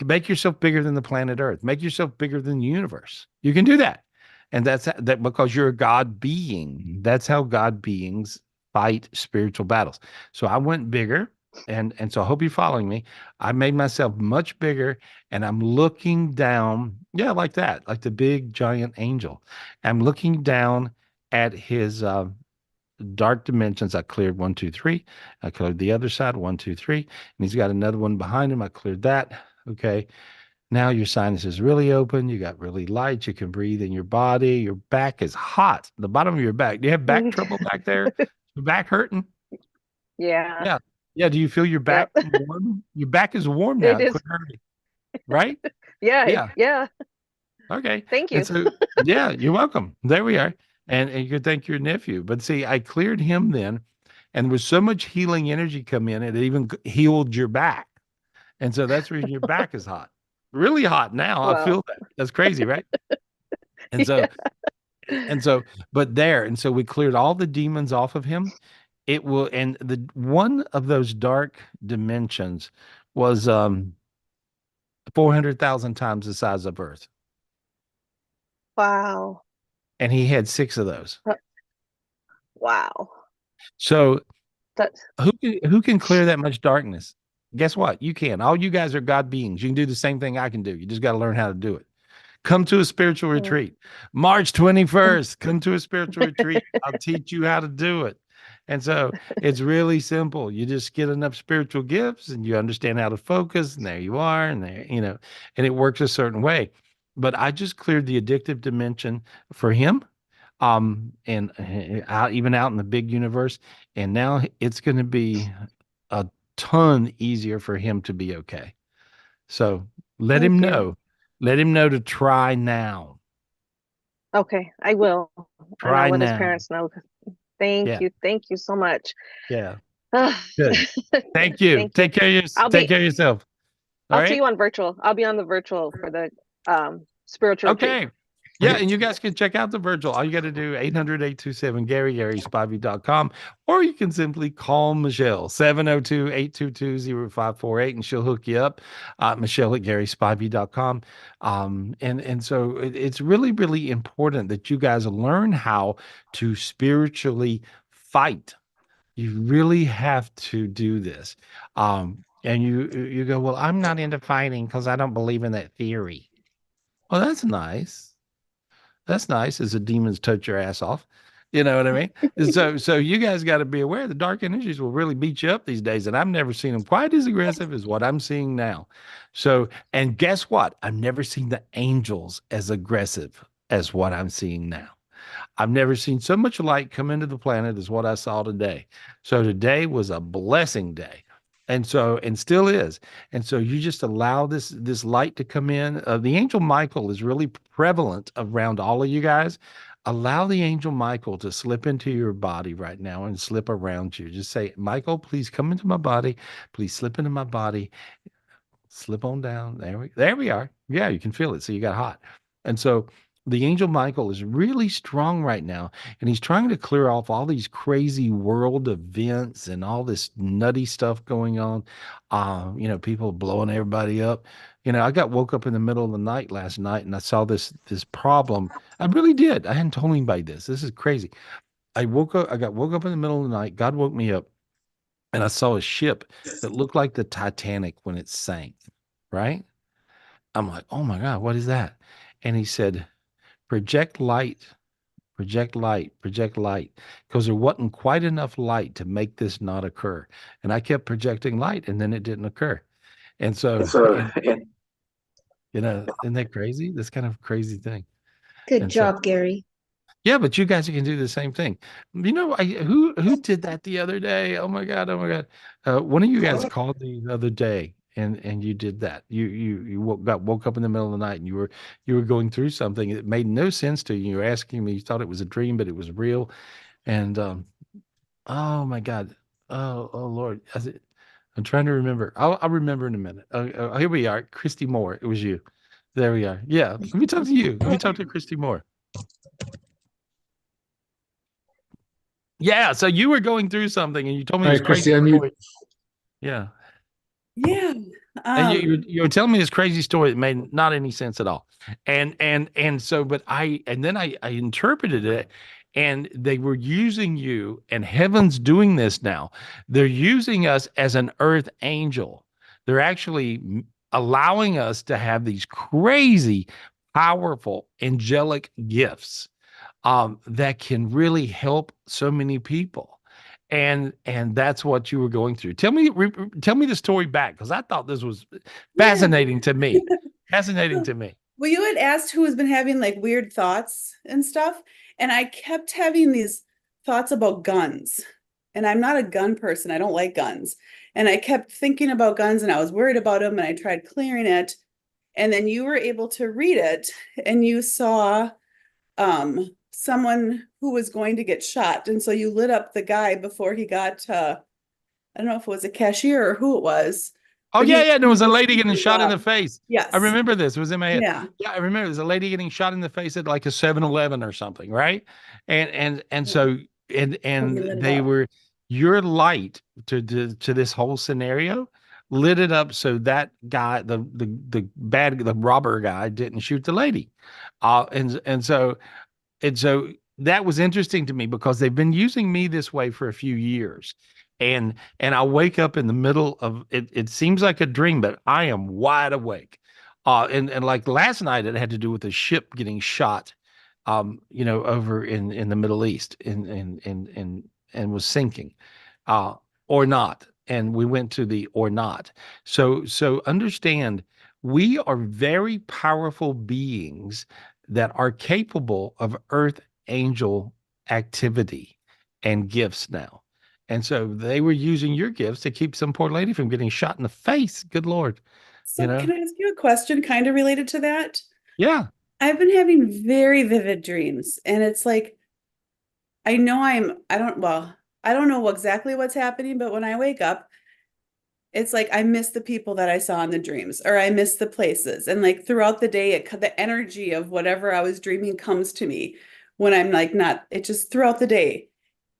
Make yourself bigger than the planet Earth. Make yourself bigger than the universe. You can do that. And that's that because you're a God being. That's how God beings fight spiritual battles. So I went bigger, and so I hope you're following me. I made myself much bigger, and I'm looking down, yeah, like that, like the big giant angel. I'm looking down at his dark dimensions. I cleared 1, 2, 3. I cleared the other side, 1, 2, 3. And he's got another one behind him. I cleared that. Okay. Now your sinus is really open. You got really light. You can breathe in your body. Your back is hot. The bottom of your back. Do you have back trouble back there? Your back hurting?
Yeah.
Yeah. Yeah. Do you feel your back
Yep.
warm? Your back is warm now.
It
It
is.
quit hurting. Right?
Yeah.
Yeah.
Yeah.
Okay.
Thank
And
you.
so, yeah, you're welcome. There we are. And you could thank your nephew. But see, I cleared him then, and there was so much healing energy come in, it even healed your back. And so that's the reason your back is hot. Really hot now. I
Wow.
feel that. That's crazy, right? And
Yeah.
so, and so, but there, and so we cleared all the demons off of him. It will, and the one of those dark dimensions was 400,000 times the size of Earth.
Wow.
And he had 6 of those.
Wow.
So
That's
who can clear that much darkness? Guess what? You can. All you guys are God beings. You can do the same thing I can do. You just got to learn how to do it. Come to a spiritual retreat. March 21st, come to a spiritual retreat. I'll teach you how to do it. And so it's really simple. You just get enough spiritual gifts and you understand how to focus, and there you are, and there, and it works a certain way. But I just cleared the addictive dimension for him. And out, even out in the big universe. And now it's going to be a ton easier for him to be okay. So let him
Thank you.
know. Let him know to try now.
Okay. I will. And
Try
I'll let his
now.
parents know. Thank
Yeah.
you. Thank you so much.
Yeah.
Ah,
Good. Thank you.
Thank you.
Take care of
I'll
take
be-
care of yourself. All
I'll see
right.
you on virtual. I'll be on the virtual for the spiritual retreat.
Okay. Yeah, and you guys can check out the virtual. All you got to do, 800-827-GARY, GarySpivey.com, or you can simply call Michelle, 702-822-0548, and she'll hook you up. Michelle at GarySpivey.com. And so it's really, really important that you guys learn how to spiritually fight. You really have to do this. And you go, well, I'm not into fighting because I don't believe in that theory. Well, that's nice. That's nice as the demons touch your ass off. You know what I mean? So you guys got to be aware the dark energies will really beat you up these days. And I've never seen them quite as aggressive as what I'm seeing now. So, and guess what? I've never seen the angels as aggressive as what I'm seeing now. I've never seen so much light come into the planet as what I saw today. So today was a blessing day. And so, and still is. And so you just allow this light to come in. The angel Michael is really prevalent around all of you guys. Allow the angel Michael to slip into your body right now and slip around you. Just say, Michael, please come into my body. Please slip into my body. Slip on down. There we are. Yeah, you can feel it. So you got hot. And so the angel Michael is really strong right now, and he's trying to clear off all these crazy world events and all this nutty stuff going on. People blowing everybody up. I got woke up in the middle of the night last night and I saw this problem. I really did. I hadn't told anybody this. This is crazy. I got woke up in the middle of the night. God woke me up and I saw a ship that looked like the Titanic when it sank, right? I'm like, oh my God, what is that? And he said, project light, project light, project light, because there wasn't quite enough light to make this not occur. And I kept projecting light and then it didn't occur. And so, isn't that crazy? This kind of crazy thing.
Good
And so,
job, Gary.
yeah, but you guys can do the same thing. Who did that the other day? Oh my God, oh my God. One of you guys called me the other day and you did that. You woke up in the middle of the night and you were going through something. It made no sense to you. You were asking me, you thought it was a dream, but it was real. And oh my God. Oh Lord. I'm trying to remember. I'll remember in a minute. Here we are. Christy Moore. It was you. There we are. Yeah. Let me talk to you. Let me talk to Christy Moore. Yeah, so you were going through something and you told me this crazy story. Yeah.
Yeah.
And you were telling me this crazy story that made not any sense at all. And so, but I interpreted it, and they were using you, and heaven's doing this now. They're using us as an earth angel. They're actually allowing us to have these crazy, powerful, angelic gifts. that can really help so many people. And that's what you were going through. Tell me the story back, because I thought this was
Yeah.
fascinating to me. Fascinating
So,
to me.
well, you had asked who has been having like weird thoughts and stuff, and I kept having these thoughts about guns. And I'm not a gun person. I don't like guns. And I kept thinking about guns and I was worried about them and I tried clearing it. And then you were able to read it and you saw someone who was going to get shot. And so you lit up the guy before he got I don't know if it was a cashier or who it was,
Oh
but he
yeah,
was
yeah. There was a lady getting
completely
shot in the
robbed.
face. I
Yes.
remember this. It was in my head.
Yeah.
Yeah, I remember. There was a lady getting shot in the face at like a 7-Eleven or something, right? And
Yeah.
so
When you
and
lit it
they
up.
were your light to this whole scenario lit it up so that guy, the robber guy, didn't shoot the lady. And so that was interesting to me because they've been using me this way for a few years. And I wake up in the middle of it. It seems like a dream, but I am wide awake. And like last night, it had to do with a ship getting shot, over in the Middle East and was sinking, uh, or not. And we went to the or not. So understand, we are very powerful beings that are capable of earth angel activity and gifts now. And so they were using your gifts to keep some poor lady from getting shot in the face. Good Lord. You
So
know?
can I ask you a question kind of related to that?
Yeah.
I've been having very vivid dreams, and it's like I don't know exactly what's happening, but when I wake up, it's like I miss the people that I saw in the dreams, or I miss the places. And like throughout the day, the energy of whatever I was dreaming comes to me when I'm like not, it just throughout the day.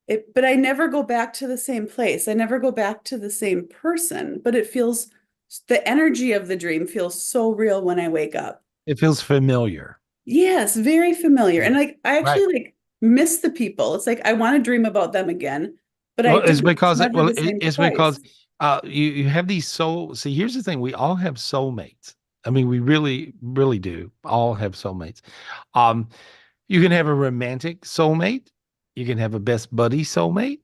But I never go back to the same place. I never go back to the same person, but the energy of the dream feels so real when I wake up.
It feels familiar.
Yes, very familiar. And
Yeah.
like I
Right.
actually like miss the people. It's like I want to dream about them again, but I
Well, it's
don't. It's
because
never the same
it's because
place.
you have these soul. See, here's the thing: we all have soulmates. I mean, we really, really do. All have soulmates. Um, you can have a romantic soulmate. You can have a best buddy soulmate.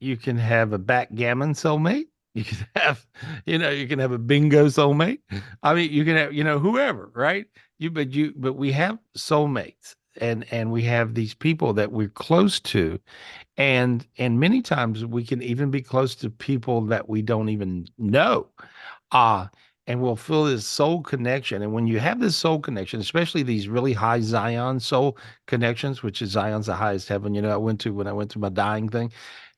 You can have a backgammon soulmate. You can have, you can have a bingo soulmate. I mean, you can have, whoever, right? But we have soulmates, and we have these people that we're close to, and many times we can even be close to people that we don't even know. Uh, and we'll feel this soul connection. And when you have this soul connection, especially these really high Zion soul connections, which is Zion's the highest heaven, I went to when I went to my dying thing.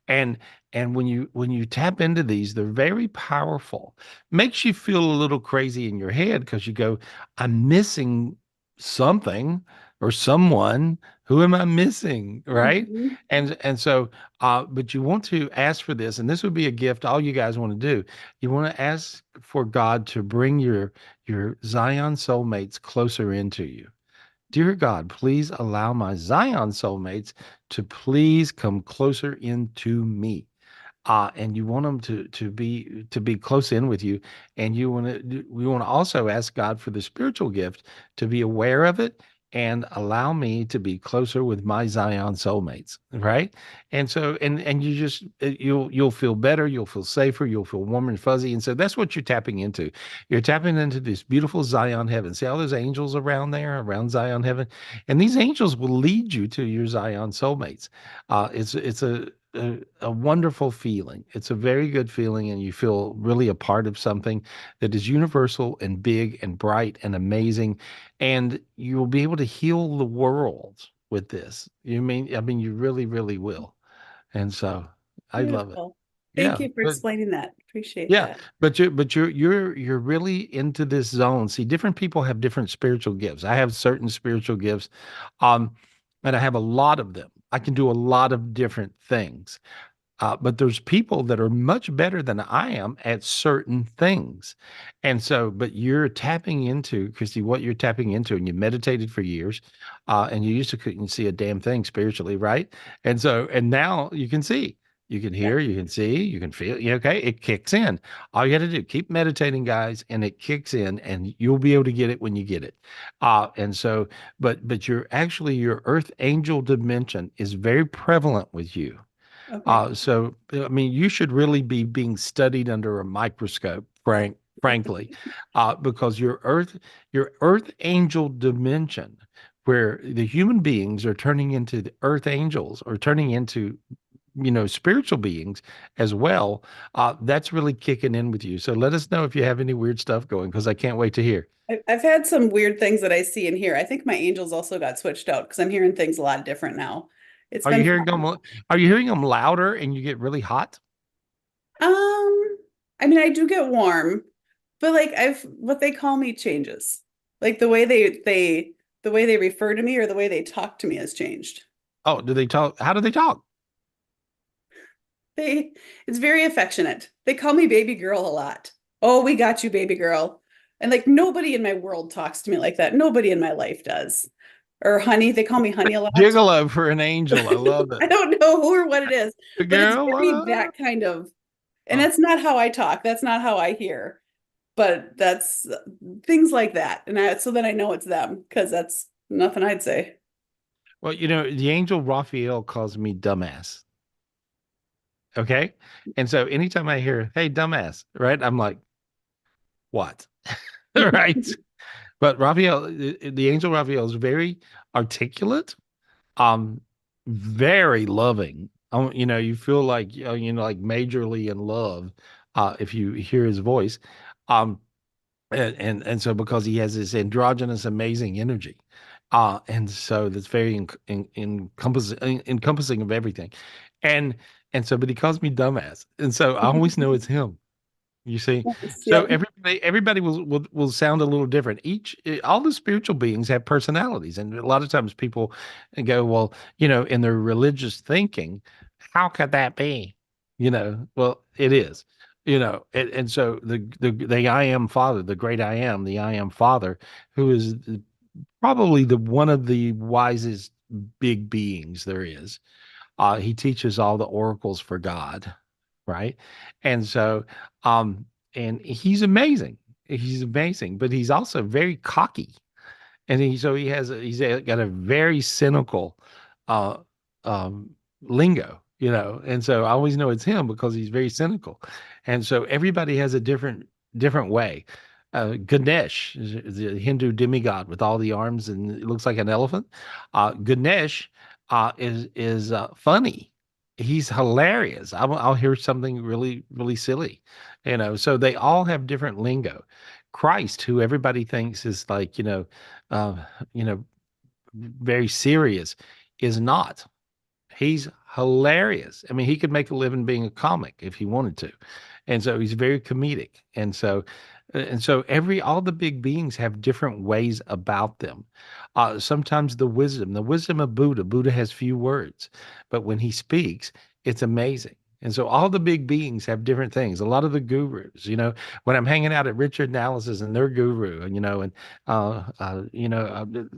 And when you tap into these, they're very powerful. Makes you feel a little crazy in your head because you go, I'm missing something or someone. Who am I missing? Right.
Mhm.
But you want to ask for this, and this would be a gift all you guys want to do. You want to ask for God to bring your Zion soulmates closer into you. Dear God, please allow my Zion soulmates to please come closer into me. And you want them to be close in with you, and we want to also ask God for the spiritual gift to be aware of it and allow me to be closer with my Zion soulmates, right? And you just you'll feel better, you'll feel safer, you'll feel warm and fuzzy, and so that's what you're tapping into. You're tapping into this beautiful Zion heaven. See all those angels around there, around Zion heaven, and these angels will lead you to your Zion soulmates. It's a wonderful feeling. It's a very good feeling, and you feel really a part of something that is universal and big and bright and amazing. And you'll be able to heal the world with this. I mean, you really, really will. And so I love it.
Beautiful. Thank
Yeah.
you for
But
explaining that. Appreciate
yeah,
that.
but you're really into this zone. See, different people have different spiritual gifts. I have certain spiritual gifts, um, and I have a lot of them. I can do a lot of different things. But there's people that are much better than I am at certain things. And so, but you're tapping into, Christy, what you're tapping into, and you meditated for years, and you used to couldn't see a damn thing spiritually, right? And now you can see. You can hear, you can see, you can feel. Okay, it kicks in. All you got to do, keep meditating, guys, and it kicks in, and you'll be able to get it when you get it. And so, but your Earth Angel dimension is very prevalent with you.
Okay.
So I mean, you should really be being studied under a microscope, frankly, because your Earth Angel dimension, where the human beings are turning into the Earth Angels or turning into spiritual beings as well. That's really kicking in with you. So let us know if you have any weird stuff going, because I can't wait to hear.
I've had some weird things that I see and hear. I think my angels also got switched out because I'm hearing things a lot different now. It's
Are you
been
hearing
fun.
them? Are you hearing them louder and you get really hot?
I mean, I do get warm, but like what they call me changes. Like the way they refer to me or the way they talk to me has changed.
Oh, do they talk? How do they talk?
They it's very affectionate. They call me baby girl a lot. Oh, we got you, baby girl. And like nobody in my world talks to me like that. Nobody in my life does. Or honey, they call me honey a lot.
Gigolo for an angel. I love it.
I don't know who or what it is, but it's
Girl,
very that kind of, and
Oh.
that's not how I talk. That's not how I hear. But that's things like that. So then I know it's them because that's nothing I'd say.
Well, the angel Raphael calls me dumbass. Okay. And so anytime I hear, hey, dumbass, right? I'm like, what? Right. But Raphael, the angel Raphael is very articulate, um, very loving. You feel like, like majorly in love, if you hear his voice. Um, and so because he has this androgynous, amazing energy. And so that's very encompassing of everything. And, but he calls me dumbass. And so I always know it's him. You see, so
Yep.
everybody will sound a little different. All the spiritual beings have personalities, and a lot of times people go, well, in their religious thinking, how could that be? Well, it is. And so the I am Father, the great I am, the I am Father, who is probably the one of the wisest big beings there is. He teaches all the oracles for God, right? And so, and he's amazing. He's amazing, but he's also very cocky, and got a very cynical, uh, um, lingo, And so I always know it's him because he's very cynical, and so everybody has a different way. Ganesh is a Hindu demigod with all the arms and it looks like an elephant. Ganesh is funny. He's hilarious. I'll hear something really, really silly, So they all have different lingo. Christ, who everybody thinks is like, uh, you know, very serious, is not. He's hilarious. I mean, he could make a living being a comic if he wanted to. And so he's very comedic. And so all the big beings have different ways about them. Sometimes the wisdom of Buddha has few words, but when he speaks, it's amazing. And so all the big beings have different things. A lot of the gurus, when I'm hanging out at Richard Analysis and their guru, and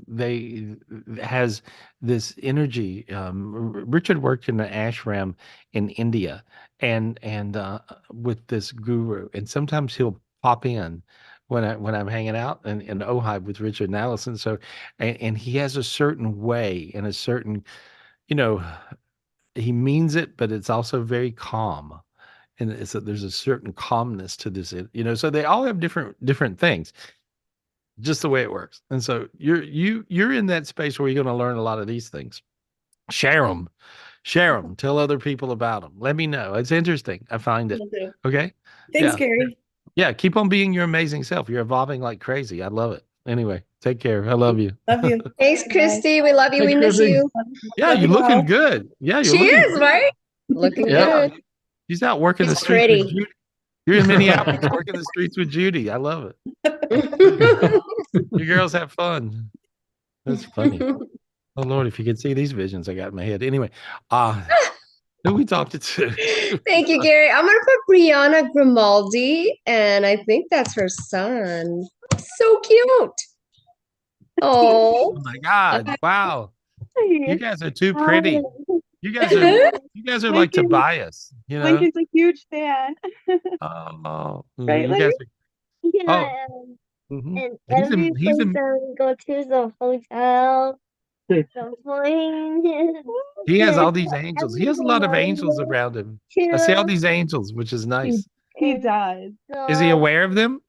they has this energy. Richard worked in the ashram in India, and with this guru, and sometimes he'll pop in when I'm hanging out in Ojai with Richard Allison. So, and he has a certain way and a certain, you know, he means it, but it's also very calm. And there's a certain calmness to this, So they all have different things, just the way it works. And so you're in that space where you're going to learn a lot of these things. Share them. Tell other people about them. Let me know. It's interesting. I find it.
Will do.
Okay.
Thanks,
Yeah.
Gary.
Yeah. Keep on being your amazing self. You're evolving like crazy. I love it. Anyway, take care. I love you.
Love you.
Thanks, Christy. We love you.
Thanks,
We miss
Chrissy.
you.
Yeah,
Love
you're
you
looking
all.
good. Yeah, you're
She
looking
is, right? Looking
Yeah.
good.
She's out working the
She's
streets with
pretty.
Judy. You're in Minneapolis working the streets with Judy. I love it. You girls have fun. That's funny. Oh Lord, if you could see these visions I got in my head. Anyway, who we talked to?
Thank you, Gary. I'm gonna put Brianna Grimaldi, and I think that's her son. So cute. Oh,
Oh my God. Wow. You guys are too pretty. You guys are like
Lincoln,
Tobias, you know?
Lincoln's a huge fan,
Oh,
right,
you guys
Lincoln?
are, oh,
Yeah,
mhm.
and
He's
every
in, he's
place
in,
that we go to, the hotel, the plane,
he has all
the
these angels. He has a
everything
lot of
on
angels around him. I see all
too.
these angels, which is
He
nice.
he
And
does.
Is he
so,
aware of them?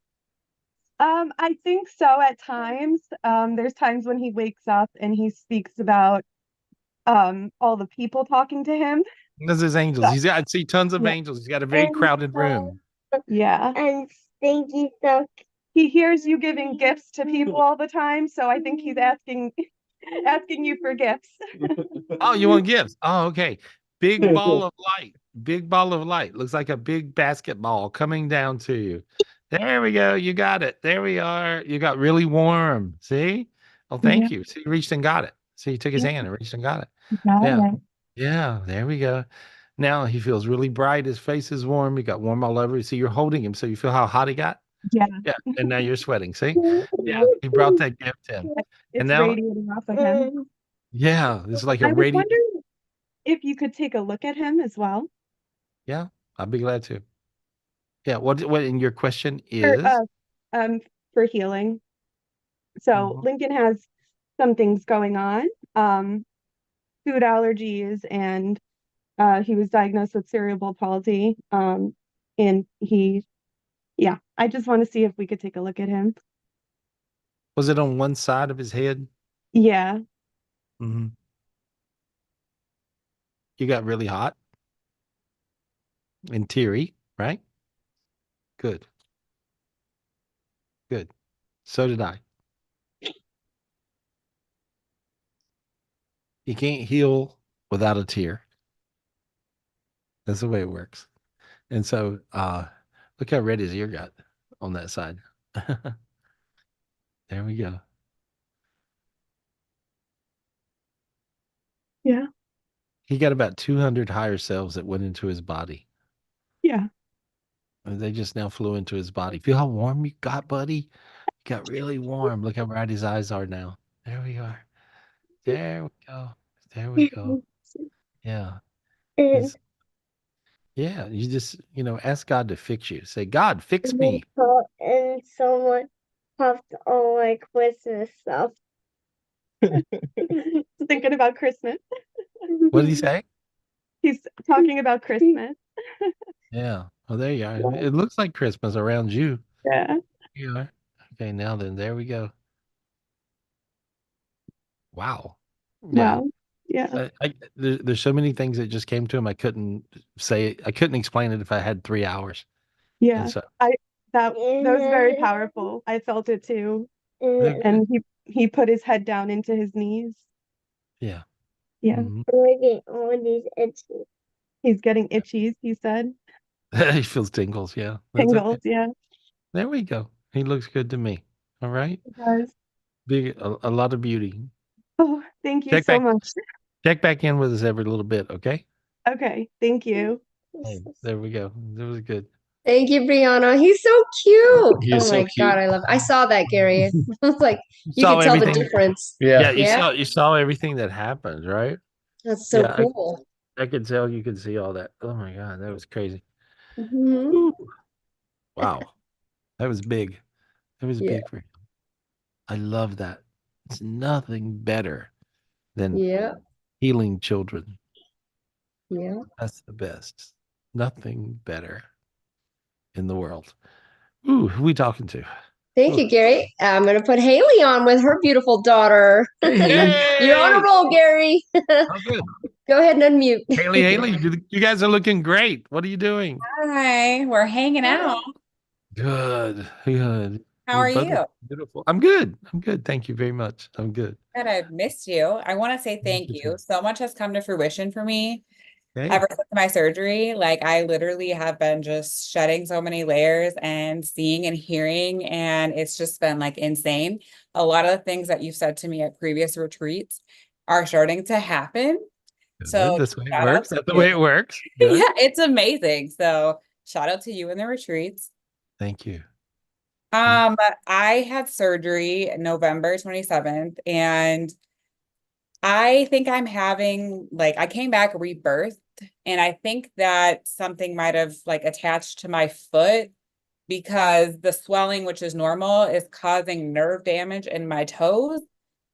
I think so at times. There's times when he wakes up and he speaks about all the people talking to him.
There's his angels.
So,
I see tons of
yeah,
angels. He's got a very
and
crowded
so,
room.
yeah.
and Stinky Stuff.
He hears you giving gifts to people all the time, so I think he's asking you for gifts.
Oh, you want gifts? Oh, okay. Big ball of light. Big ball of light. Looks like a big basketball coming down to you. There we go. You got it. There we are. You got really warm. See? Oh,
Yeah,
thank you. See, you reached and got it. See, you took his hand and reached and got it.
got
Yeah.
it.
Yeah. There we go. Now he feels really bright. His face is warm. He got warm all over. See, you're holding him. So you feel how hot he got?
Yeah,
Yeah. And now you're sweating. See? Yeah. He brought that gift in. And
it's
now,
radiating off of him.
yeah, it's like a
I was
radiant.
wondering if you could take a look at him as well.
Yeah, I'll be glad to. Yeah, what and your question
For
is?
for healing. So
Mhm.
Lincoln has some things going on, food allergies, and he was diagnosed with cerebral palsy. And I just want to see if we could take a look at him.
Was it on one side of his head?
Yeah,
Hmm. You got really hot and teary, right? Good, good. So did I. You can't heal without a tear. That's the way it works. And so, look how red his ear got on that side. There we go.
yeah,
He got about 200 higher cells that went into his body.
yeah.
And they just now flew into his body. Feel how warm you got, buddy? You got really warm. Look how bright his eyes are now. There we are. There we go. There we go. Yeah.
And
It's yeah. You just, ask God to fix you. Say, God, fix me.
and someone popped all my Christmas stuff.
Thinking about Christmas.
What did he say?
He's talking about Christmas.
Yeah. Well, there you are. It looks like Christmas around you.
Yeah.
You are. Okay, now then, there we go. Wow. Yeah.
Wow. Yeah.
There's so many things that just came to him. I couldn't explain it if I had 3 hours.
Yeah.
And so,
That was very powerful. I felt it too.
okay.
And he put his head down into his knees.
Yeah.
Yeah.
Mhm.
We're getting all these itchy.
He's getting itchies, he said.
He feels tingles. Yeah. That's okay.
Tingles, yeah.
There we go. He looks good to me. All right.
It does.
A lot of beauty.
Oh, thank you
Check
so
back.
much.
Check back in with us every little bit. Okay.
Okay, thank you.
Hey, there we go. That was good.
Thank you, Brianna. He's so cute.
He's
Oh
so
my
cute.
God, I love. I saw that, Gary. I was like, you
Saw
could tell the
everything.
difference.
Yeah.
Yeah.
You saw everything that happened, right?
That's so
Yeah,
cool.
I could tell you could see all that. Oh my God, that was crazy.
Mhm.
Ooh. Wow. That was big. That was
Yeah.
big for him. I love that. It's nothing better than
Yeah.
healing children.
Yeah.
That's the best. Nothing better in the world. Ooh, who we talking to?
Thank
Ooh.
you, Gary. I'm gonna put Haley on with her beautiful daughter. You're on a
Yay!
roll, Gary.
Oh, good.
Go ahead and unmute.
Haley, you guys are looking great. What are you doing?
Hi, we're hanging out.
Good, good.
How
You
are
both
you?
look beautiful. I'm good. I'm good. Thank you very much. I'm good.
Good, I've missed you. I want to say thank you. So much has come to fruition for me
Hey,
ever since my surgery. Like, I literally have been just shedding so many layers and seeing and hearing, and it's just been like insane. A lot of the things that you've said to me at previous retreats are starting to happen. So
that's the way it
shout out
works.
to
That's the
you.
way it works. Good.
Yeah, it's amazing. So shout out to you and the retreats.
Thank you.
I had surgery November 27th, and I think I'm having like I came back rebirthed, and I think that something might have like attached to my foot because the swelling, which is normal, is causing nerve damage in my toes.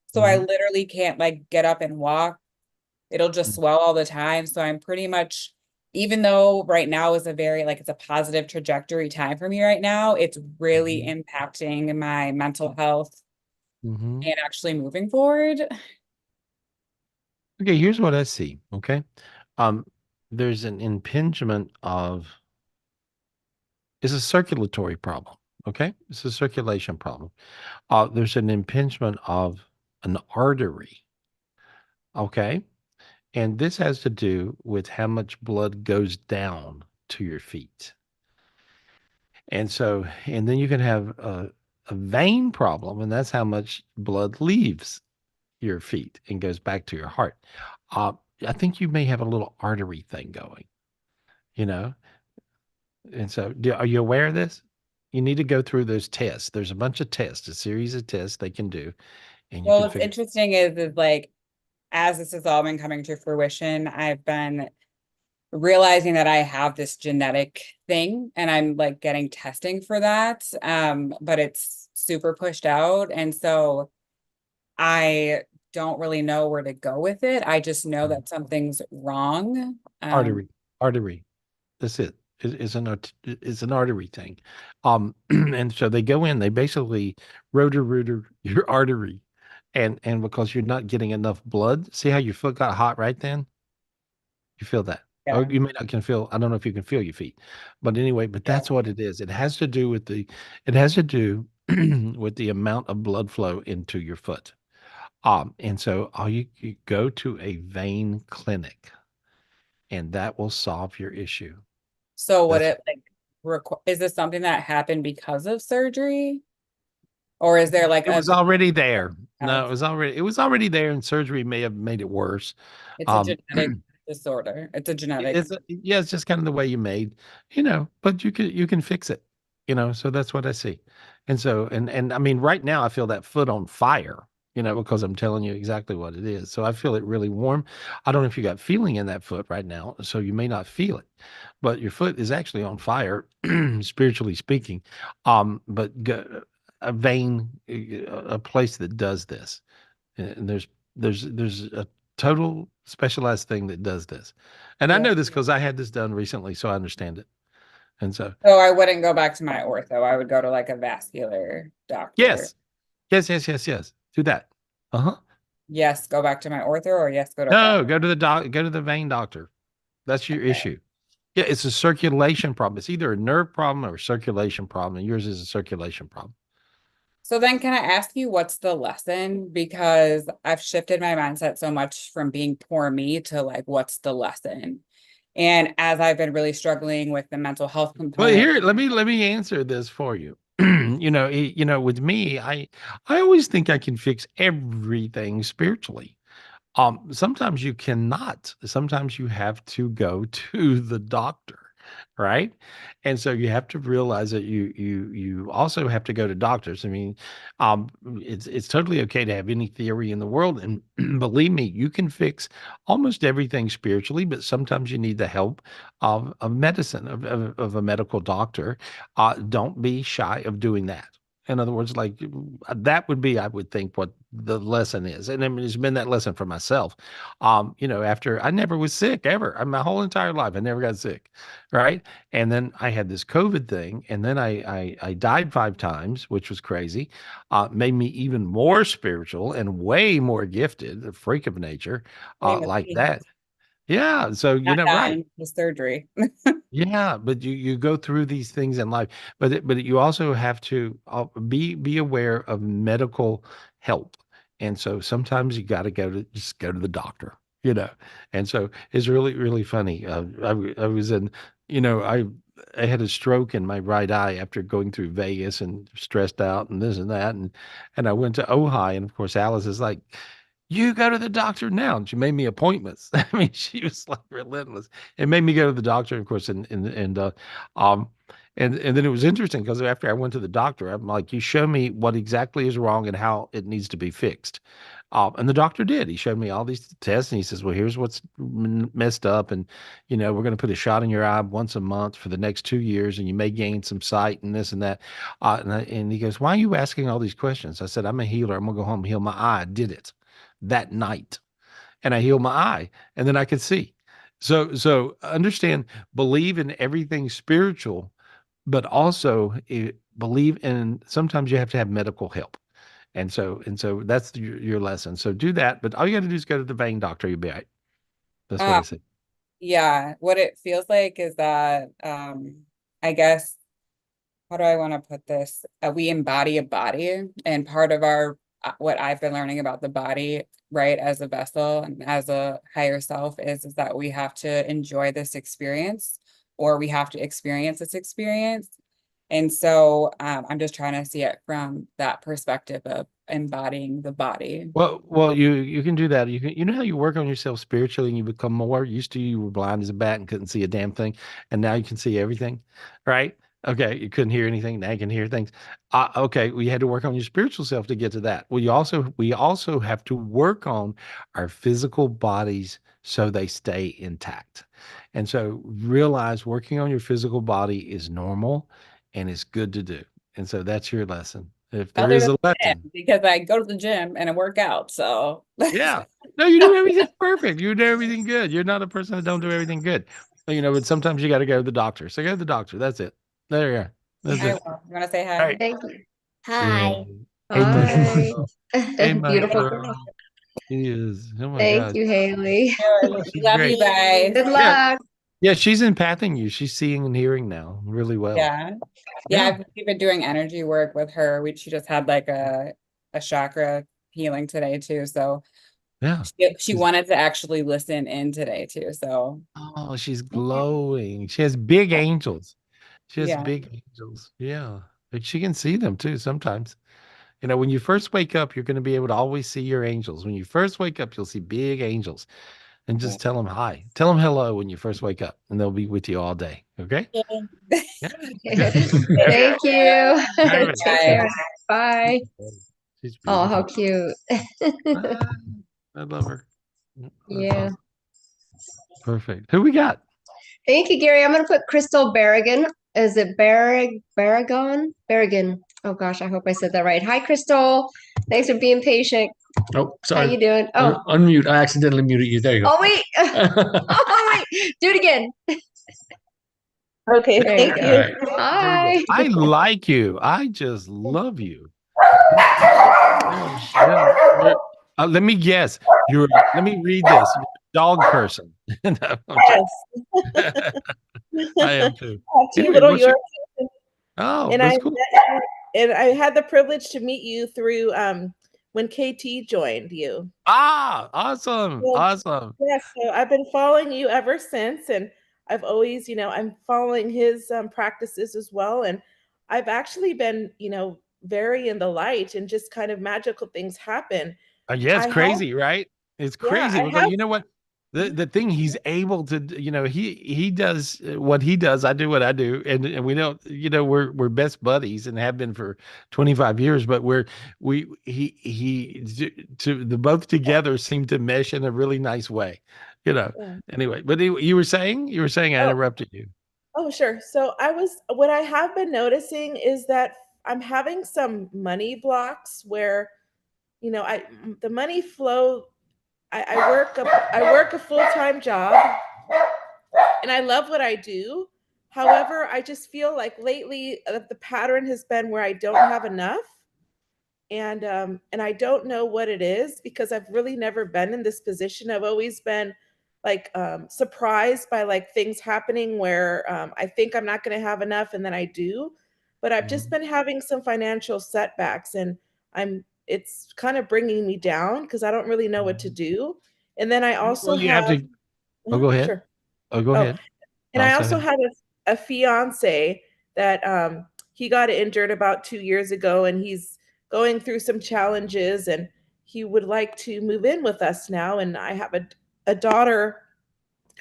So I
Mhm.
literally can't like get up and walk. It'll just swell all the time. So I'm pretty much, even though right now is a very like it's a positive trajectory time for me right now, it's really
Mhm.
impacting my mental health
Mhm.
and actually moving forward.
Okay, here's what I see. Okay. Um, there's an impingement of it's a circulatory problem. Okay. It's a circulation problem. There's an impingement of an artery. Okay. And this has to do with how much blood goes down to your feet. And so, and then you can have a vein problem, and that's how much blood leaves your feet and goes back to your heart. Uh, I think you may have a little artery thing going, you know? And so, are you aware of this? You need to go through those tests. There's a bunch of tests, a series of tests they can do, and you
Well,
can
what's
figure.
interesting is like as this has all been coming to fruition, I've been realizing that I have this genetic thing and I'm like getting testing for that. But it's super pushed out. And so I don't really know where to go with it. I just know that something's wrong.
Artery, artery. That's it. It's an artery thing. And so they go in, they basically rotor your artery, and because you're not getting enough blood. See how your foot got hot right then? You feel that? Oh,
Yeah.
you may not can feel. I don't know if you can feel your feet, but anyway, but
Yeah.
that's what it is. It has to do with it has to do with the amount of blood flow into your foot. And so all you go to a vein clinic, and that will solve your issue.
So would
That's
it like is this something that happened because of surgery? Or is there like
It
a
was already there. No,
uh,
it was already there, and surgery may have made it worse.
it's a
Um,
genetic disorder. It's a genetic.
yeah, it's just kind of the way you made, but you can fix it, so that's what I see. And so, and I mean, right now I feel that foot on fire, because I'm telling you exactly what it is. So I feel it really warm. I don't know if you got feeling in that foot right now, so you may not feel it, but your foot is actually on fire, spiritually speaking. But a vein, a place that does this, and there's a total specialized thing that does this. And I
Yeah.
know this because I had this done recently, so I understand it. And so,
So I wouldn't go back to my ortho. I would go to like a vascular doctor.
yes, yes. Do that. Uh-huh.
Yes, go back to my ortho, or yes, go to a
No,
vascular.
go to go to the vein doctor. That's your issue. Yeah, it's a circulation problem. It's either a nerve problem or a circulation problem. And yours is a circulation problem.
So then can I ask you what's the lesson? Because I've shifted my mindset so much from being poor me to like, what's the lesson? And as I've been really struggling with the mental health
Well,
component,
here, let me answer this for you. With me, I always think I can fix everything spiritually. Sometimes you cannot. Sometimes you have to go to the doctor, right? And so you have to realize that you also have to go to doctors. I mean, it's totally okay to have any theory in the world, and believe me, you can fix almost everything spiritually, but sometimes you need the help of medicine, of a medical doctor. Don't be shy of doing that. In other words, like that would be, I would think, what the lesson is. And I mean, it's been that lesson for myself. After I never was sick ever. My whole entire life, I never got sick. Right. And then I had this COVID thing, and then I died 5 times, which was crazy. Made me even more spiritual and way more gifted, a freak of nature,
same with
like
me,
that. Yeah. So,
not
right.
dying the surgery.
Yeah, but you go through these things in life, but you also have to be aware of medical help, and so sometimes you got to just go to the doctor, And so it's really funny. I was in, I had a stroke in my right eye after going through Vegas and stressed out and this and that, and I went to Ojai, and of course Alice is like, you go to the doctor now. And she made me appointments. I mean, she was like relentless. It made me go to the doctor, of course, um, and then it was interesting because after I went to the doctor, I'm like, you show me what exactly is wrong and how it needs to be fixed. And the doctor did. He showed me all these tests, and he says, "Well, here's what's messed up, and we're going to put a shot in your eye once a month for the next 2 years, and you may gain some sight and this and that." And he goes, "Why are you asking all these questions?" I said, "I'm a healer. I'm gonna go home and heal my eye." I did it that night, and I healed my eye, and then I could see. So understand, believe in everything spiritual, but also believe in. Sometimes you have to have medical help. And so that's your lesson. So do that, but all you got to do is go to the vein doctor. You'll be all right. That's what I
Um,
said.
yeah, what it feels like is that I guess, how do I want to put this? We embody a body, and part of our what I've been learning about the body, right, as a vessel and as a higher self is that we have to enjoy this experience, or we have to experience this experience. And so I'm just trying to see it from that perspective of embodying the body.
Well, you can do that. You know how you work on yourself spiritually and you become more used to. You were blind as a bat and couldn't see a damn thing, and now you can see everything, right? Okay, you couldn't hear anything. Now you can hear things. Okay, we had to work on your spiritual self to get to that. We also have to work on our physical bodies so they stay intact, and so realize working on your physical body is normal and it's good to do. And so that's your lesson. If there
Other
is
than
a
the
lesson.
gym, because I go to the gym and I work out. So
Yeah. No, you do everything perfect. You do everything good. You're not a person that don't do everything good. But sometimes you got to go to the doctor. So go to the doctor. That's it. There you are. That's
I
it.
will. You want to say
All
hi?
right.
Thank you.
Yeah.
Hi.
Hey, my
Hi.
girl. Hey, my
Beautiful
girl.
girl.
She is. Oh my
Thank
gosh.
you, Haley.
Oh,
We
she's
love you
great.
guys.
Good
Yeah.
luck.
Yeah. She's empathing you. She's seeing and hearing now really well.
Yeah.
Yeah.
We've been doing energy work with her. She just had like a chakra healing today too. So
Yeah.
she
She's,
wanted to actually listen in today too. So
oh, she's glowing. She has big angels. She has
yeah.
big angels. Yeah. But she can see them too sometimes. When you first wake up, you're going to be able to always see your angels. When you first wake up, you'll see big angels and just tell them hi. Tell them hello when you first wake up, and they'll be with you all day. Okay? Yeah. Good. All
Thank you.
right.
Take care. Bye.
She's
Oh, how
beautiful.
cute.
Ah, I love her. That's
Yeah.
awesome. Perfect. Who we got?
Thank you, Gary. I'm going to put Crystal Barragan. Is it Barragan? Barragan. Oh gosh, I hope I said that right. Hi, Crystal. Thanks for being patient.
Oh,
How
sorry.
you doing? Oh,
Unmute. I accidentally muted you. There you go.
oh wait. Oh wait. Do it again.
Okay,
There you
thank
go.
All
you.
right. There we
Hi.
I like you. I just love you. Yeah, yeah. Let me guess. Let me read this. You're a dog person. No, I'm
Yes.
joking. I am too.
Two
Anyway,
little
what's your?
Yorkies,
Oh,
and
that's cool.
I had the privilege to meet you through when KT joined you.
Ah, awesome,
Yeah,
awesome.
yeah, so I've been following you ever since, and I've always, I'm following his practices as well, and I've actually been, very in the light, and just kind of magical things happen.
Yeah, it's
I have,
crazy, right? It's
yeah,
crazy.
I
But
have.
you know what? The
Mhm.
the thing he's able to, he does what he does. I do what I do, and we don't, we're best buddies and have been for 25 years. But we to the both together seem to mesh in a really nice way, you know.
Yeah.
Anyway, but you were saying I
Oh,
interrupted you.
oh, sure. So what I have been noticing is that I'm having some money blocks where, the money flow. I work a full-time job, and I love what I do. However, I just feel like lately the pattern has been where I don't have enough, and I don't know what it is because I've really never been in this position. I've always been like surprised by like things happening where I think I'm not going to have enough, and then I do. But I've just
Mhm.
been having some financial setbacks, and it's kind of bringing me down because I don't really know what to
Mhm.
do. And then I
Well,
also
you have
have,
to. Oh, go ahead.
sure.
Oh, go
Oh,
ahead.
and I
Also
also
have.
have a fiance that he got injured about 2 years ago, and he's going through some challenges, and he would like to move in with us now. And I have a daughter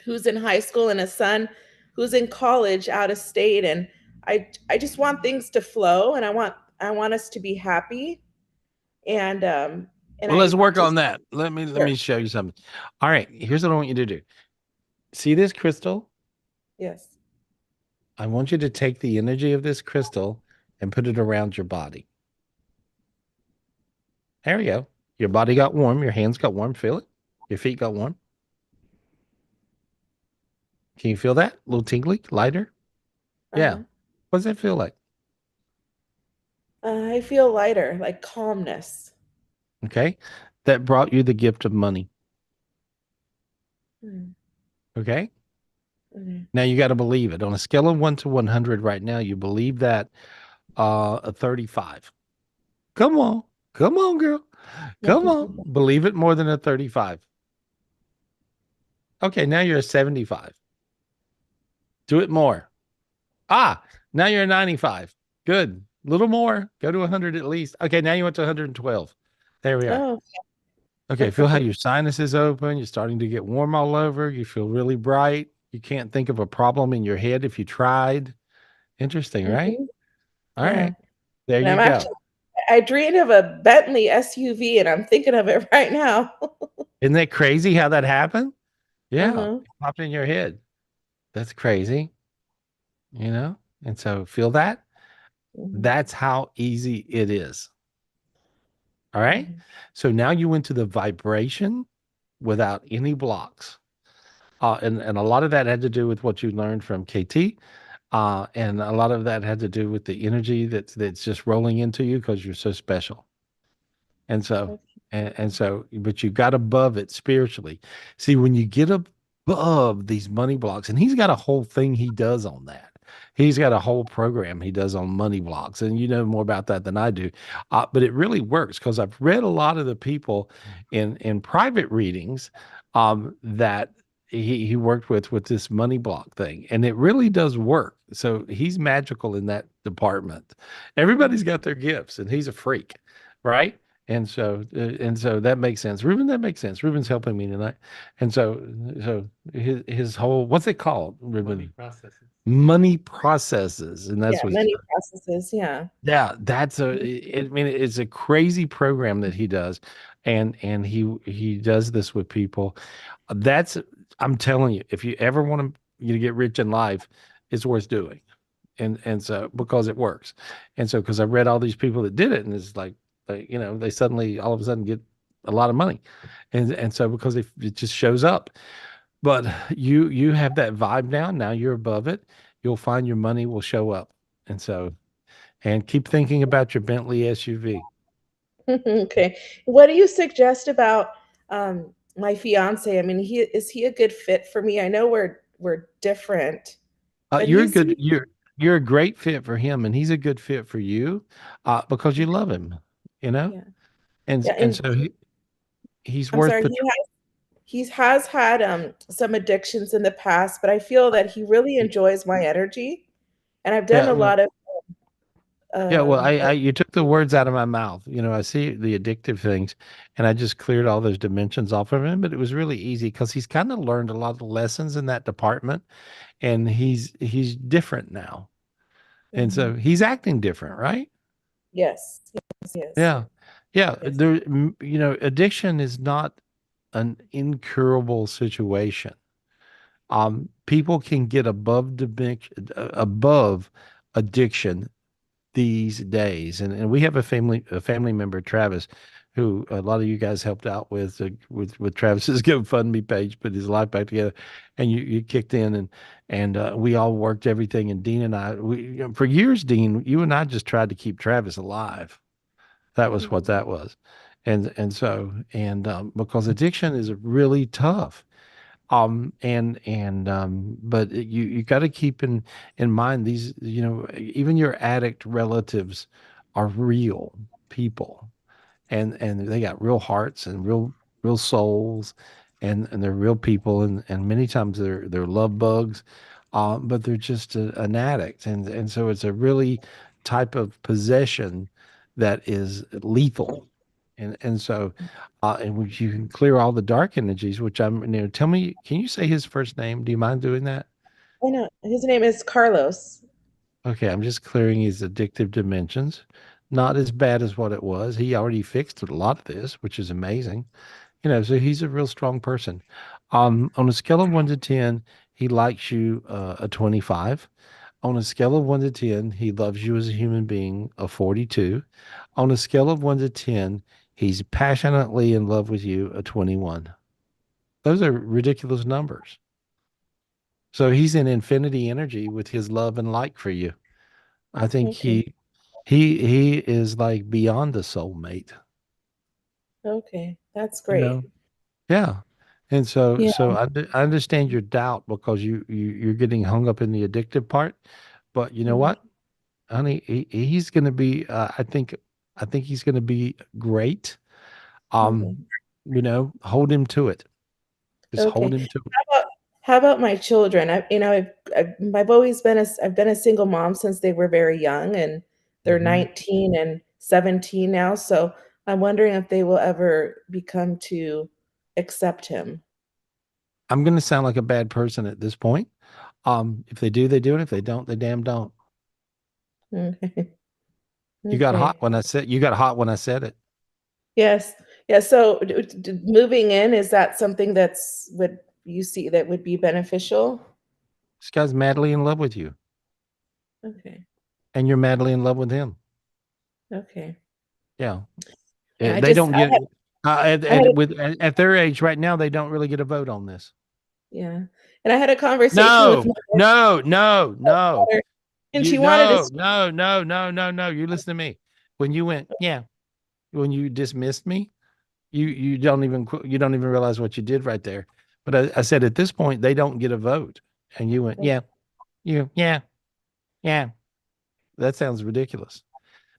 who's in high school and a son who's in college out of state, and I just want things to flow, and I want us to be happy. And And
Well, let's
I
work
just
on that. Let
sure.
me show you something. All right, here's what I want you to do. See this crystal?
Yes.
I want you to take the energy of this crystal and put it around your body. There you go. Your body got warm. Your hands got warm. Feel it? Your feet got warm. Can you feel that? A little tingly, lighter? Yeah.
Uh-huh.
What does that feel like?
I feel lighter, like calmness.
Okay. That brought you the gift of money.
Mm,
Okay.
mhm.
Now you got to believe it. On a scale of 1 to 100 right now, you believe that a 35. Come on. Come on, girl. Come on. Believe it more than a 35. Okay, now you're a 75. Do it more. Ah, now you're a 95. Good. A little more. Go to 100 at least. Okay, now you went to 112. There we are.
Oh,
Okay, feel how your sinuses open. You're starting to get warm all over. You feel really bright. You can't think of a problem in your head if you tried. Interesting, right?
mhm.
All
Yeah.
right. There
And
you
I'm
go.
actually, I dreamed of a Bentley SUV and I'm thinking of it right now.
Isn't that crazy how that happened? Yeah,
Uh-huh.
it popped in your head. That's crazy, you know? And so feel that?
Mhm,
That's how easy it is. All right.
mhm.
So now you went to the vibration without any blocks. And a lot of that had to do with what you learned from KT. And a lot of that had to do with the energy that's just rolling into you because you're so special. And so,
Okay.
and so, but you got above it spiritually. See, when you get above these money blocks, and he's got a whole thing he does on that. He's got a whole program he does on money blocks, and you know more about that than I do. But it really works because I've read a lot of the people in private readings that he worked with this money block thing, and it really does work. So he's magical in that department. Everybody's got their gifts, and he's a freak, right? And so that makes sense. Ruben, that makes sense. Ruben's helping me tonight. And so his whole, what's it called, Ruben? Money processes. And
Yeah,
that's what,
many processes. Yeah.
yeah, that's I mean, it's a crazy program that he does. And he does this with people. That's, I'm telling you, if you ever want to get rich in life, it's worth doing. And so because it works. And so because I read all these people that did it, and it's like, you know, they suddenly all of a sudden get a lot of money. And so because it just shows up. But you have that vibe now. Now you're above it. You'll find your money will show up. And so, and keep thinking about your Bentley SUV.
Okay. What do you suggest about my fiance? I mean, he a good fit for me? I know we're different, but
You're a
he's
good, you're a great fit for him, and he's a good fit for you, because you love him, you know?
yeah.
And
Yeah,
and
and
so he's
I'm
worth
sorry,
the
he has had some addictions in the past, but I feel that he really enjoys my energy. And I've done
yeah,
a
well,
lot of
yeah, well,
like,
you took the words out of my mouth. You know, I see the addictive things, and I just cleared all those dimensions off of him, but it was really easy because he's kind of learned a lot of lessons in that department, and he's different now. And
mhm.
so he's acting different, right?
Yes, yes, yes,
Yeah. Yeah,
yes.
you know, addiction is not an incurable situation. People can get above addiction these days. And we have a family member, Travis, who a lot of you guys helped out with Travis's GoFundMe page, put his life back together, and you kicked in and we all worked everything. And Dean and I, for years, Dean, you and I just tried to keep Travis alive. That was what
Mhm.
that was. Because addiction is really tough. But you got to keep in mind these, you know, even your addict relatives are real people, and they got real hearts and real souls, and they're real people, and many times they're love bugs, but they're just an addict, and so it's a really type of possession that is lethal, and so and which you can clear all the dark energies, which I'm, you know, tell me, can you say his first name? Do you mind doing that?
I know his name is Carlos.
Okay, I'm just clearing his addictive dimensions. not as bad as what it was. He already fixed a lot of this, which is amazing. So he's a real strong person. On a scale of 1 to 10, he likes you a 25. On a scale of 1 to 10, he loves you as a human being, a 42. On a scale of 1 to 10, he's passionately in love with you, a 21. Those are ridiculous numbers. So he's in infinity energy with his love and like for you. I think
Okay.
he is like beyond a soulmate.
Okay. That's
You
great.
know? Yeah. And so
Yeah.
I understand your doubt because you're getting hung up in the addictive part. But you know
Mhm.
what, honey, he's going to be. I think he's going to be great.
Okay.
Um, hold him to it. Just hold
Okay.
him to it.
How about my children? I've been a single mom since they were very young, and they're
Mhm.
19 and 17 now. So I'm wondering if they will ever become to accept him.
I'm going to sound like a bad person at this point. If they do, they do, and if they don't, they damn don't.
Okay.
You got hot
Okay.
when I said you got hot when I said it.
Yes. Yeah. So moving in, is that something would you see that would be beneficial?
This guy's madly in love with you,
Okay.
and you're madly in love with him.
Okay.
Yeah.
Yeah.
They don't get
I had
at their age right now. They don't really get a vote on this.
Yeah. And I had a conversation with
No,
my
no, no, no.
daughter, and
You
she wanted to.
no, no, no, no, no, no. You listen to me. When you went, yeah, when you dismissed me, you don't even realize what you did right there. But I said at this point they don't get a vote, and you went, yeah, yeah, yeah. That sounds ridiculous.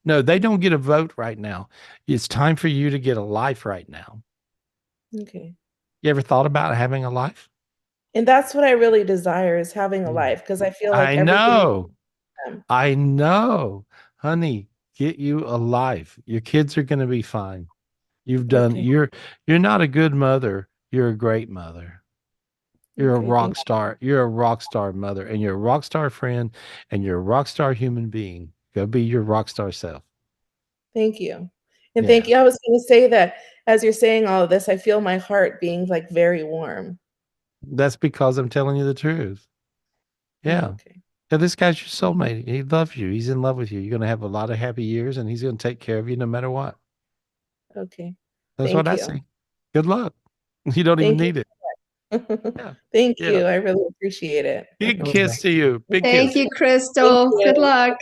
No, they don't get a vote right now. It's time for you to get a life right now.
Okay.
You ever thought about having a life?
And that's what I really desire, is having a
Yeah.
life, because I feel like
I
everything is
know.
them.
I know. Honey, get you a life. Your kids are going to be fine. You've done
Okay.
you're not a good mother. You're a great mother. You're a
Okay.
rock star. You're a rock star mother, and you're a rock star friend, and you're a rock star human being. Go be your rock star self.
Thank you. And thank
Yeah.
you. I was going to say that as you're saying all of this, I feel my heart being like very warm.
That's because I'm telling you the truth. Yeah.
Okay.
Yeah, this guy's your soulmate. He loves you. He's in love with you. You're going to have a lot of happy years, and he's going to take care of you no matter what.
Okay.
That's what
Thank
I
you.
see. Good luck. You don't even
Thank you.
need it. Yeah.
Thank
Yeah.
you. I really appreciate it.
Big kiss to you. Big
Thank
kiss.
you,
Thank
Crystal. Good
you.
luck.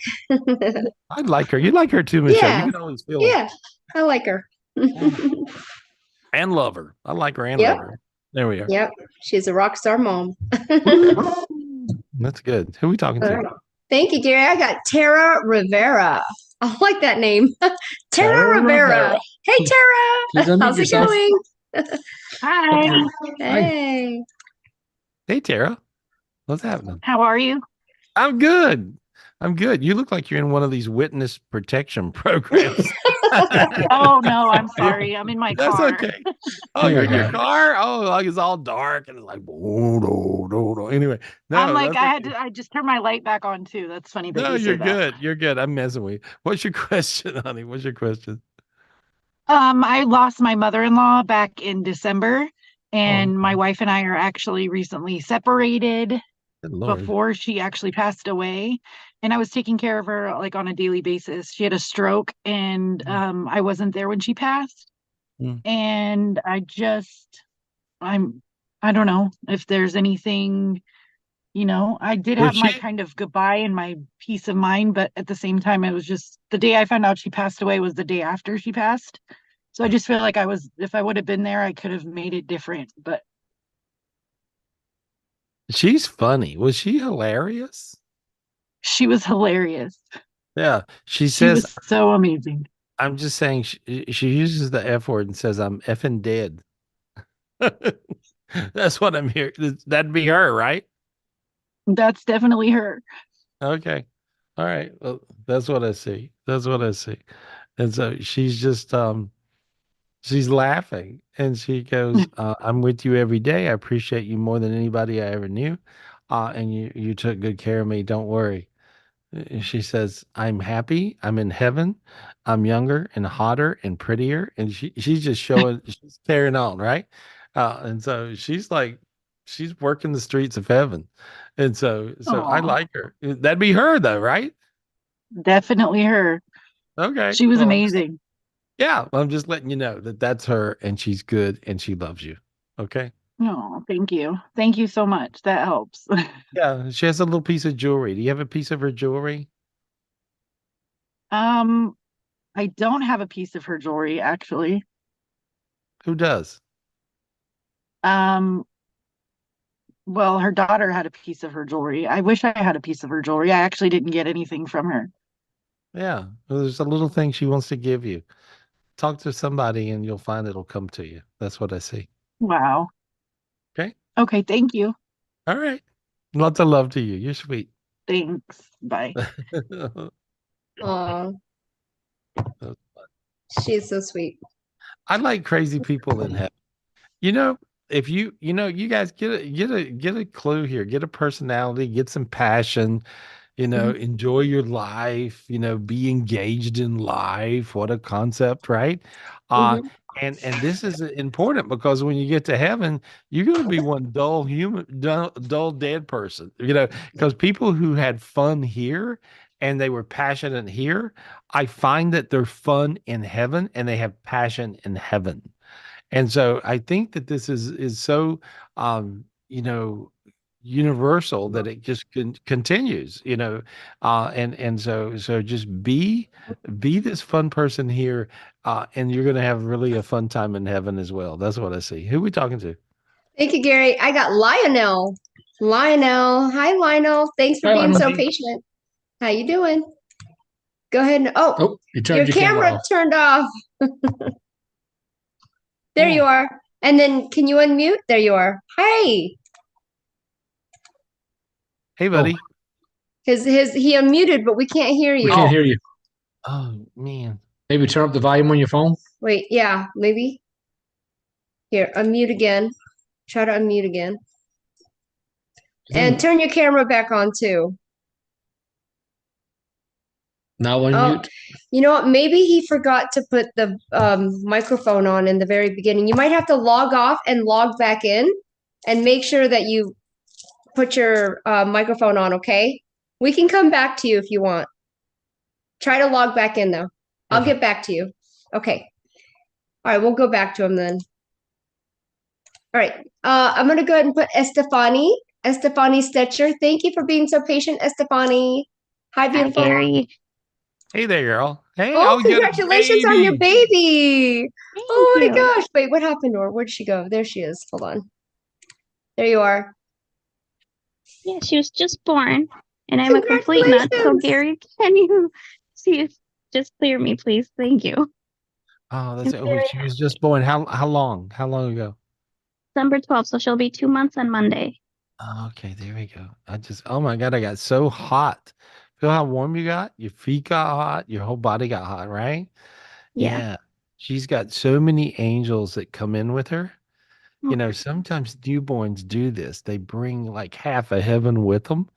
I like her. You like her too, Michelle. You
Yeah,
can always feel her
yeah, I like her.
and love her. I like her and
Yep,
love her. There we are.
yep. She's a rock star mom.
Woo! That's good. Who are we talking
All
to?
right. Thank you, Gary. I got Tara Rivera. I like that name. Tara Rivera. Hey,
Please
Tara.
unmute
How's it
yourself.
going?
Hi,
Hey.
Hey, Tara. What's happening?
how are you?
I'm good. I'm good. You look like you're in one of these witness protection programs.
Oh no, I'm sorry. I'm in my
That's
car.
okay. Oh, you're in your car? Oh, like it's all dark and it's like, oh, no, no, no. Anyway,
I'm
no,
like,
that's okay.
I just turned my light back on too. That's funny that
No,
you say
you're
that.
good. You're good. I'm messing with you. What's your question, honey? What's your question?
I lost my mother-in-law back in December,
Oh,
and my
okay.
wife and I are actually recently separated
Good Lord.
before she actually passed away. And I was taking care of her like on a daily basis. She had a stroke, and I wasn't there when she passed.
Mm.
And I'm I don't know if there's anything. I did
Was
have my
she?
kind of goodbye and my peace of mind, but at the same time, it was just the day I found out she passed away was the day after she passed. So I just feel like if I would have been there, I could have made it different. But
She's funny. Was she hilarious?
she was hilarious.
Yeah. She
She
says,
was so amazing.
I'm just saying, she uses the F word and says, I'm effing dead. That's what I'm here. That'd be her, right?
That's definitely her.
Okay. All right. Well, that's what I see. That's what I see. And so she's laughing and she goes, I'm with you every day. I appreciate you more than anybody I ever knew. And you took good care of me. Don't worry. She says, "I'm happy. I'm in heaven. I'm younger and hotter and prettier." And she's just showing, she's carrying on, right? And so she's like, she's working the streets of heaven. And so I
Oh,
like her. That'd be her though, right?
definitely her.
Okay.
She was
Well,
amazing.
yeah, I'm just letting you know that that's her and she's good and she loves you. Okay.
Oh, thank you. Thank you so much. That helps.
Yeah. She has a little piece of jewelry. Do you have a piece of her jewelry?
Um, I don't have a piece of her jewelry actually.
Who does?
Um, well, her daughter had a piece of her jewelry. I wish I had a piece of her jewelry. I actually didn't get anything from her.
Yeah. Well, there's a little thing she wants to give you. Talk to somebody and you'll find it'll come to you. That's what I see.
Wow.
Okay.
Okay, thank you.
All right. Lots of love to you. You're sweet.
Thanks. Bye.
Aw, she's so sweet.
I like crazy people in heaven. You know, if you guys get a clue here, get a personality, get some passion,
Mhm.
enjoy your life, be engaged in life. What a concept, right? Uh,
Hmm.
and this is important because when you get to heaven, you're going to be one dull human, dull dead person, because people who had fun here and they were passionate here, I find that they're fun in heaven and they have passion in heaven. And so I think that this is so universal that it just continues, and so just be this fun person here, and you're going to have really a fun time in heaven as well. That's what I see. Who we talking to?
Thank you, Gary. I got Lionel. Lionel. Hi, Lionel. Thanks for
Hi,
being so
Lionel.
patient. How you doing? Go ahead and
Oh, you
your
turned your camera
camera
off.
turned off. There you
Oh,
are. And then can you unmute? There you are. Hey.
Hey,
oh,
buddy.
His he unmuted, but we can't hear
we
you.
can't
Oh,
hear you.
oh man.
Maybe turn up the volume on your phone.
Wait, yeah, maybe. Here, unmute again. Try to unmute again.
I
And
think
turn your camera back on too.
now
Oh,
unmute.
you know what? Maybe he forgot to put the microphone on in the very beginning. You might have to log off and log back in and make sure that you put your microphone on, okay? We can come back to you if you want. Try to log back in though. I'll
Okay.
get back to you. Okay. All right, we'll go back to him then. All right. I'm gonna go ahead and put Estefani. Estefani Stetcher. Thank you for being so patient, Estefani. Hi,
Hi,
beautiful.
Gary.
Hey there, girl. Hey,
Oh,
oh, you got a
congratulations on your
baby.
baby.
Thank
Oh my
you.
gosh. Wait, what happened to her? Where'd she go? There she is. Hold on. There you are.
Yeah, she was just born, and I'm a complete nut. So,
Congratulations.
Gary, can you see if just clear me, please? Thank you.
Oh, that's
It's
it. Oh,
very
she was just born. How long? How long ago?
December 12th, so she'll be 2 months on Monday.
Okay, there we go. Oh my God, I got so hot. Feel how warm you got? Your feet got hot, your whole body got hot, right?
Yeah.
Yeah. She's got so many angels that come in with her.
Okay.
Sometimes newborns do this. They bring like half of heaven with them.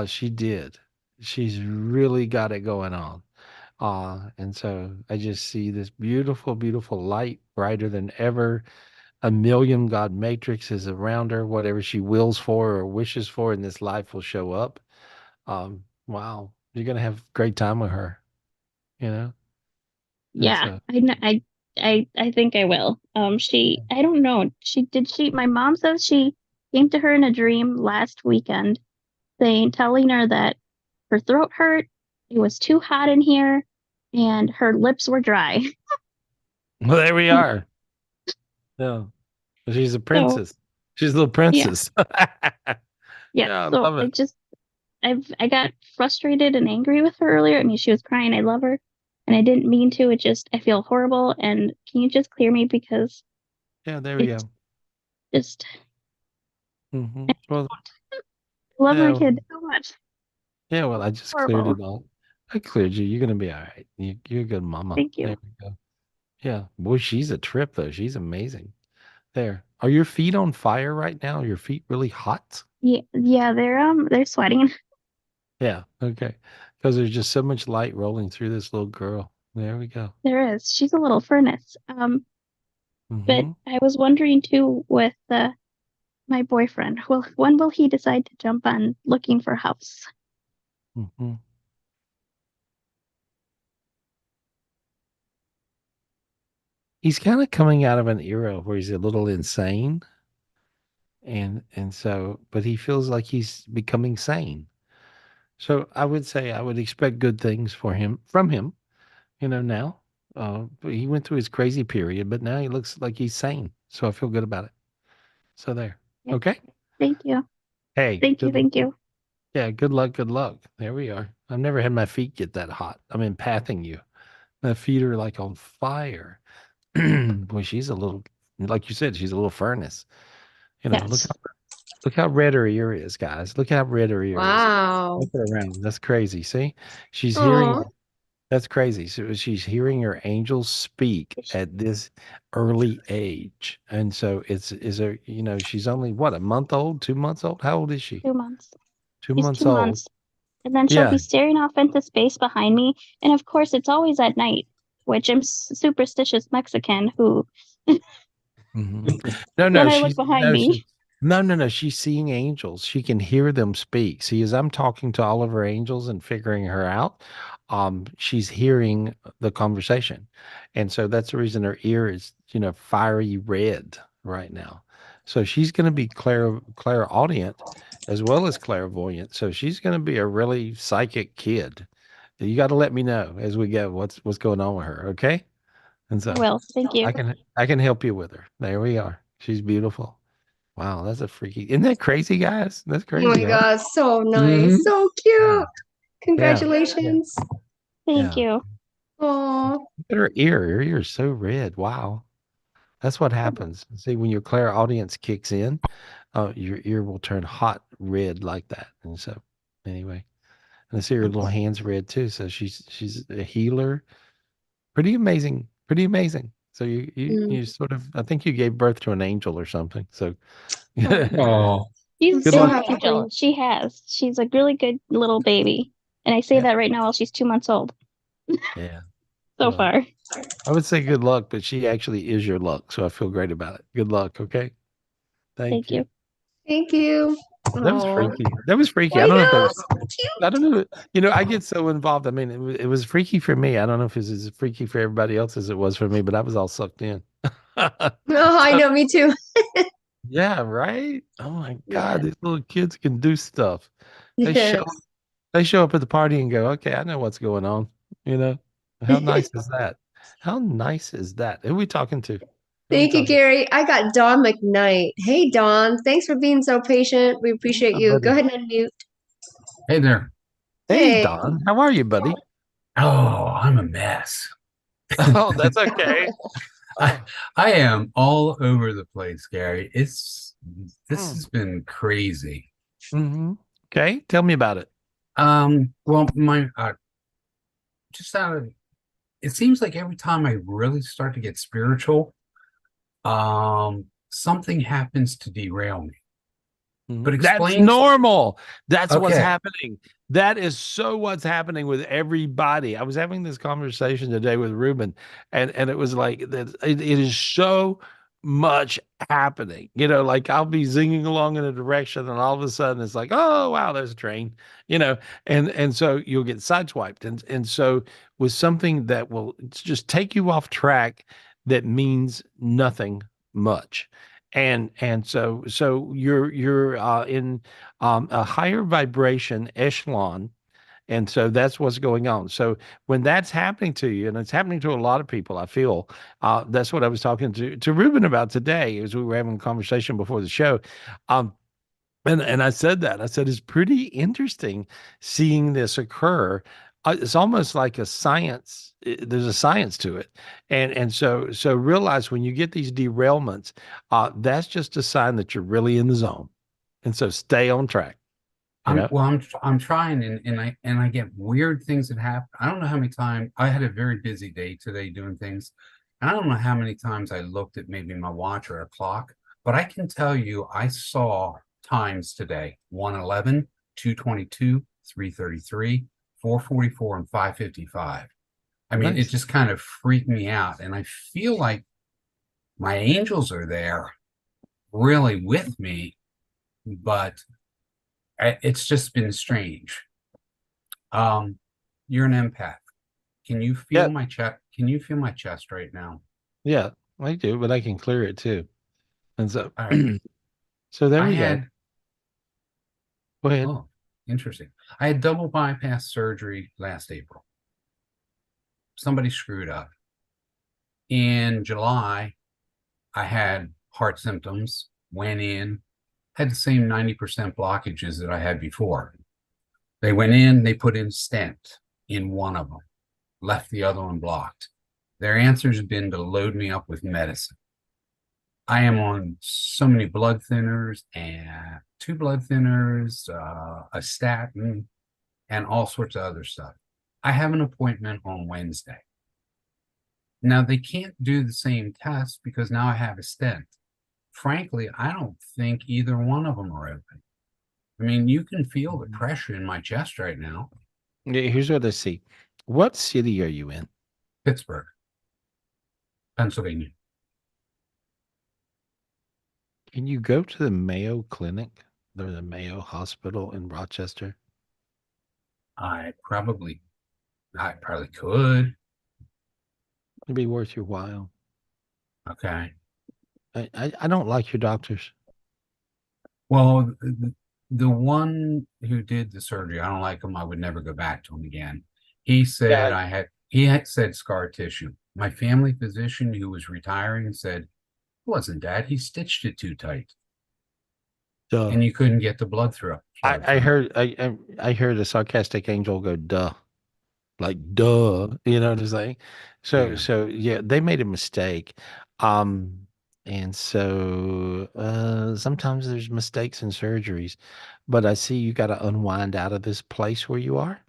She did. She's really got it going on. And so I just see this beautiful, beautiful light, brighter than ever. A million God matrices around her. Whatever she wills for or wishes for in this life will show up. Wow, you're gonna have a great time with her, you know. And
Yeah,
so,
I think I will. I don't know. My mom says she came to her in a dream last weekend telling her that her throat hurt, it was too hot in here, and her lips were dry.
well, there we are. Yeah, she's a
So,
princess. She's a little
yeah,
princess.
yeah.
Yeah, I
So
love it.
I got frustrated and angry with her earlier. I mean, she was crying, I love her, and I didn't mean to. I feel horrible, and can you just clear me because
Yeah, there we
it's
go.
just
Well,
I love my
yeah,
kid so much.
yeah. Well, I just cleared
Horrible.
it all. I cleared you. You're gonna be all right. You're a good mama.
Thank you.
There we go. Yeah, boy, she's a trip though. She's amazing. There. Are your feet on fire right now? Are your feet really hot?
Yeah, they're sweating.
Yeah. Okay. because there's just so much light rolling through this little girl. There we go.
There is. She's a little furnace. But
Hmm.
I was wondering too with my boyfriend. Well, when will he decide to jump on looking for a house?
Hmm. He's kind of coming out of an era where he's a little insane, and so, but he feels like he's becoming sane. So I would say I would expect good things for him from him. Now, but he went through his crazy period, but now he looks like he's sane. So I feel good about it. So there.
Yep.
Okay.
Thank you.
Hey,
Thank you.
good.
Thank you.
Yeah, good luck. Good luck. There we are. I've never had my feet get that hot. I'm empathing you. My feet are like on fire. Boy, she's a little, like you said, she's a little furnace.
Yes.
Look how red her ear is, guys. Look how red her ear is.
Wow.
Look her around. That's crazy. See, she's hearing.
Oh,
That's crazy. So she's hearing her angels speak at this early age, and so it's is her. She's only what, a month old, 2 months old. How old is she?
2 months.
Two
She's
months
two
old.
months. And then she'll
Yeah.
be staring off into space behind me. And of course, it's always at night, which I'm superstitious Mexican who,
Mhm. No,
when
no,
I look behind me,
no. She's seeing angels. She can hear them speak. See, as I'm talking to all of her angels and figuring her out, she's hearing the conversation, and so that's the reason her ear is, fiery red right now. So she's going to be clairaudient as well as clairvoyant. So she's going to be a really psychic kid. You got to let me know as we go what's going on with her, okay? And
I
so.
will. Thank you.
I can help you with her. There we are. She's beautiful. Wow, that's a freaky. Isn't that crazy, guys? That's
oh my
crazy, huh?
God, so
Mhm.
nice, so
Yeah,
cute.
yeah,
Congratulations.
Thank
yeah.
you.
Oh,
Look at her ear. Her ear is so red. Wow. That's what happens. See, when your clairaudience kicks in, your ear will turn hot red like that. And so, anyway, and I see her little hands red too. So she's a healer. Pretty amazing. Pretty amazing. So you sort of, I think you gave birth to an angel or something. So
Oh,
She's
I'm
the
good
so
luck.
biggest
happy for
angel
you.
she has. She's a really good little baby. And I say
Yeah,
that right now while she's 2 months old
yeah.
so
Well,
far.
I would say good luck, but she actually is your luck. So I feel great about it. Good luck. Okay. Thank
Thank
you.
you.
Thank you.
That was
Oh,
freaky. That was freaky. I
I
don't know if that
know,
was,
so cute.
I don't know. I get so involved. I mean, it was freaky for me. I don't know if it was as freaky for everybody else as it was for me, but I was all sucked in.
Oh, I
So,
know, me too.
yeah, right. Oh my God,
Yeah.
these little kids can do stuff. They show
Yes.
they show up at the party and go, okay, I know what's going on. You know, how nice is that? How nice is that? Who are we talking to? Who are we
Thank you,
talking
Gary. I got Dawn McKnight. Hey, Dawn. Thanks for being so patient. We
to?
appreciate
Hi,
you. Go
buddy.
ahead and unmute.
Hey there.
Hey,
Hey.
Don. How are you, buddy?
Oh, I'm a mess.
Oh, that's okay.
I
Oh,
I am all over the place, Gary. This
mm,
has been crazy.
hmm. Okay, tell me about it.
Well, my just out of it seems like every time I really start to get spiritual, something happens to derail me. But
That's
explain.
normal. That's what's
Okay.
happening. That is so what's happening with everybody. I was having this conversation today with Ruben, and it was like that. It is so much happening. Like I'll be zinging along in a direction, and all of a sudden it's like, oh wow, there's a train. And so you'll get sideswiped, and so with something that will just take you off track, that means nothing much, and so you're in a higher vibration echelon, and so that's what's going on. So when that's happening to you, and it's happening to a lot of people, I feel that's what I was talking to Ruben about today as we were having a conversation before the show. um and I said that. I said it's pretty interesting seeing this occur. It's almost like a science. There's a science to it, and so realize when you get these derailments, that's just a sign that you're really in the zone, and so stay on track. You
I'm
know.
well, I'm trying, and I get weird things that happen. I don't know how many times I had a very busy day today doing things, and I don't know how many times I looked at maybe my watch or a clock, but I can tell you I saw times today: 1:11, 2:22, 3:33, 444, and 555. I mean, it
Nice.
just kind of freaked me out. And I feel like my angels are there really with me, but it's just been strange. You're an empath. Can you feel
Yeah.
my chest? Can you feel my chest right now?
Yeah, I do, but I can clear it too. And so,
All right.
so there
I
we go.
had,
Go ahead.
oh, interesting. I had double bypass surgery last April. Somebody screwed up. In July, I had heart symptoms, went in, had the same 90% blockages that I had before. They went in, they put in stent in one of them, left the other one blocked. Their answer has been to load me up with medicine. I am on so many blood thinners and 2 blood thinners, a statin, and all sorts of other stuff. I have an appointment on Wednesday. Now, they can't do the same test because now I have a stent. Frankly, I don't think either one of them are open. I mean, you can feel the pressure in my chest right now.
Yeah, here's what I see. What city are you in?
Pittsburgh, Pennsylvania.
Can you go to the Mayo Clinic or the Mayo Hospital in Rochester?
I probably could.
It'd be worth your while.
Okay.
I don't like your doctors.
Well, the one who did the surgery, I don't like him. I would never go back to him again. He said he had said scar tissue. My family physician who was retiring said, it wasn't that. He stitched it too tight.
Duh.
And you couldn't get the blood through.
I heard a sarcastic angel go, duh. Like, duh. You know what I'm saying? So yeah, they made a mistake. And so sometimes there's mistakes in surgeries, but I see you got to unwind out of this place where you are.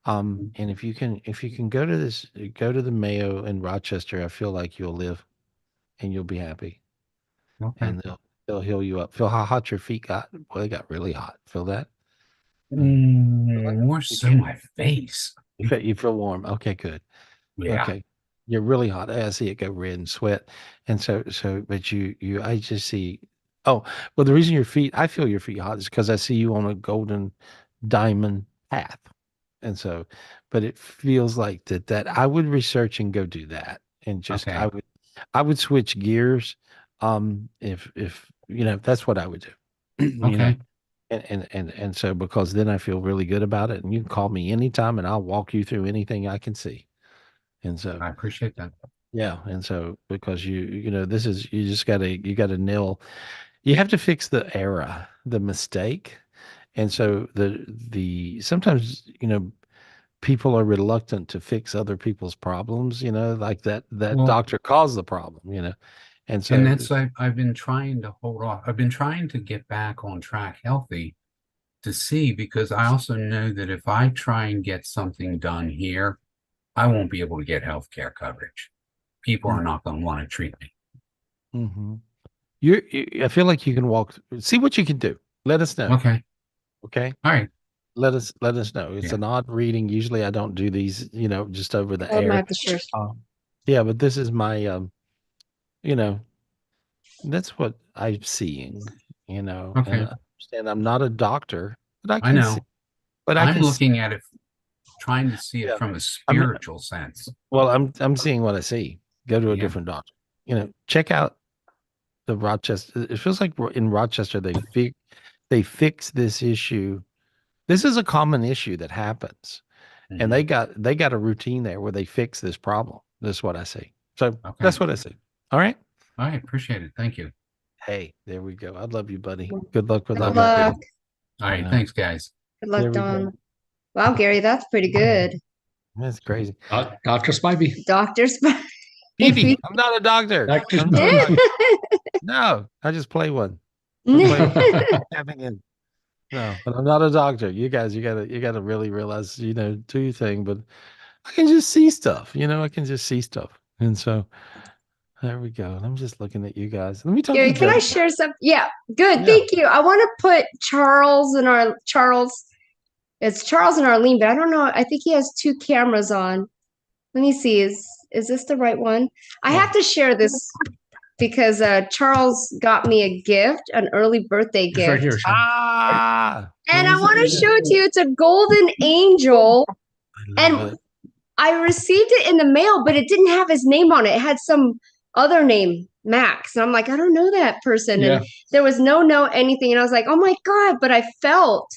And if you can go to the Mayo in Rochester, I feel like you'll live and you'll be happy.
Okay.
And they'll heal you up. Feel how hot your feet got. Boy, they got really hot. Feel that?
More so my face.
You feel warm. Okay, good.
Yeah.
Okay. You're really hot. I see it go red and sweat. And but I just see, oh, well, the reason I feel your feet hot is because I see you on a golden diamond path. And so, but it feels like that I would research and go do that. And just,
Okay.
I would switch gears. If, that's what I would do,
Okay.
And so, because then I feel really good about it, and you can call me anytime and I'll walk you through anything I can see. And so
I appreciate that.
yeah, and so because this is you gotta nail, you have to fix the error, the mistake. And so the sometimes people are reluctant to fix other people's problems, like that
Well,
doctor caused the problem, and
and
so
that's I've been trying to hold off. I've been trying to get back on track healthy to see, because I also know that if I try and get something done here, I won't be able to get health care coverage. People are not going to want to treat me.
Mhm. I feel like you can see what you can do. Let us know.
Okay.
Okay.
All right.
Let us know. It's an odd reading. Usually I don't do these, just over the air.
Not the first.
Yeah, but this is my, that's what I'm seeing, and
Okay.
I understand I'm not a doctor, but I
I
can see,
know.
but I
I'm
can see,
looking at it, trying to see it
yeah.
from a
I mean,
spiritual sense.
well, I'm seeing what I see. Go to a
Yeah.
different doctor. Check out the Rochester. It feels like in Rochester they fix this issue. This is a common issue that happens. And they got a routine there where they fix this problem. That's what I see. So that's what I see. All right.
I appreciate it. Thank you.
Hey, there we go. I love you, buddy. Good luck with
Good
all
luck.
All right. Thanks, guys.
Good
There
luck,
we go.
Don. Wow, Gary, that's pretty good.
That's crazy.
Dr. Spivey.
Dr. Spivey.
Evie, I'm not a doctor.
Dr.
I'm not a
Spivey.
doctor. No, I just play one. Tapping in. No, but I'm not a doctor. You guys, you gotta really realize, do your thing. But I can just see stuff. I can just see stuff. And so there we go. I'm just looking at you guys. Let me talk
Gary,
to
can I
Joe.
share some? Yeah, good.
Yeah.
Thank you. I want to put Charles It's Charles and Arlene, but I don't know. I think he has two cameras on. Let me see. Is this the right one? I have to share this because Charles got me a gift, an early birthday
It's right
gift.
here, Sean.
And I
What
want to
is it?
show it to you. It's a golden angel.
I love
And
it.
I received it in the mail, but it didn't have his name on it. It had some other name, Max. And I'm like, I don't know that person.
Yeah.
And there was no note, anything. And I was like, oh my God. But I felt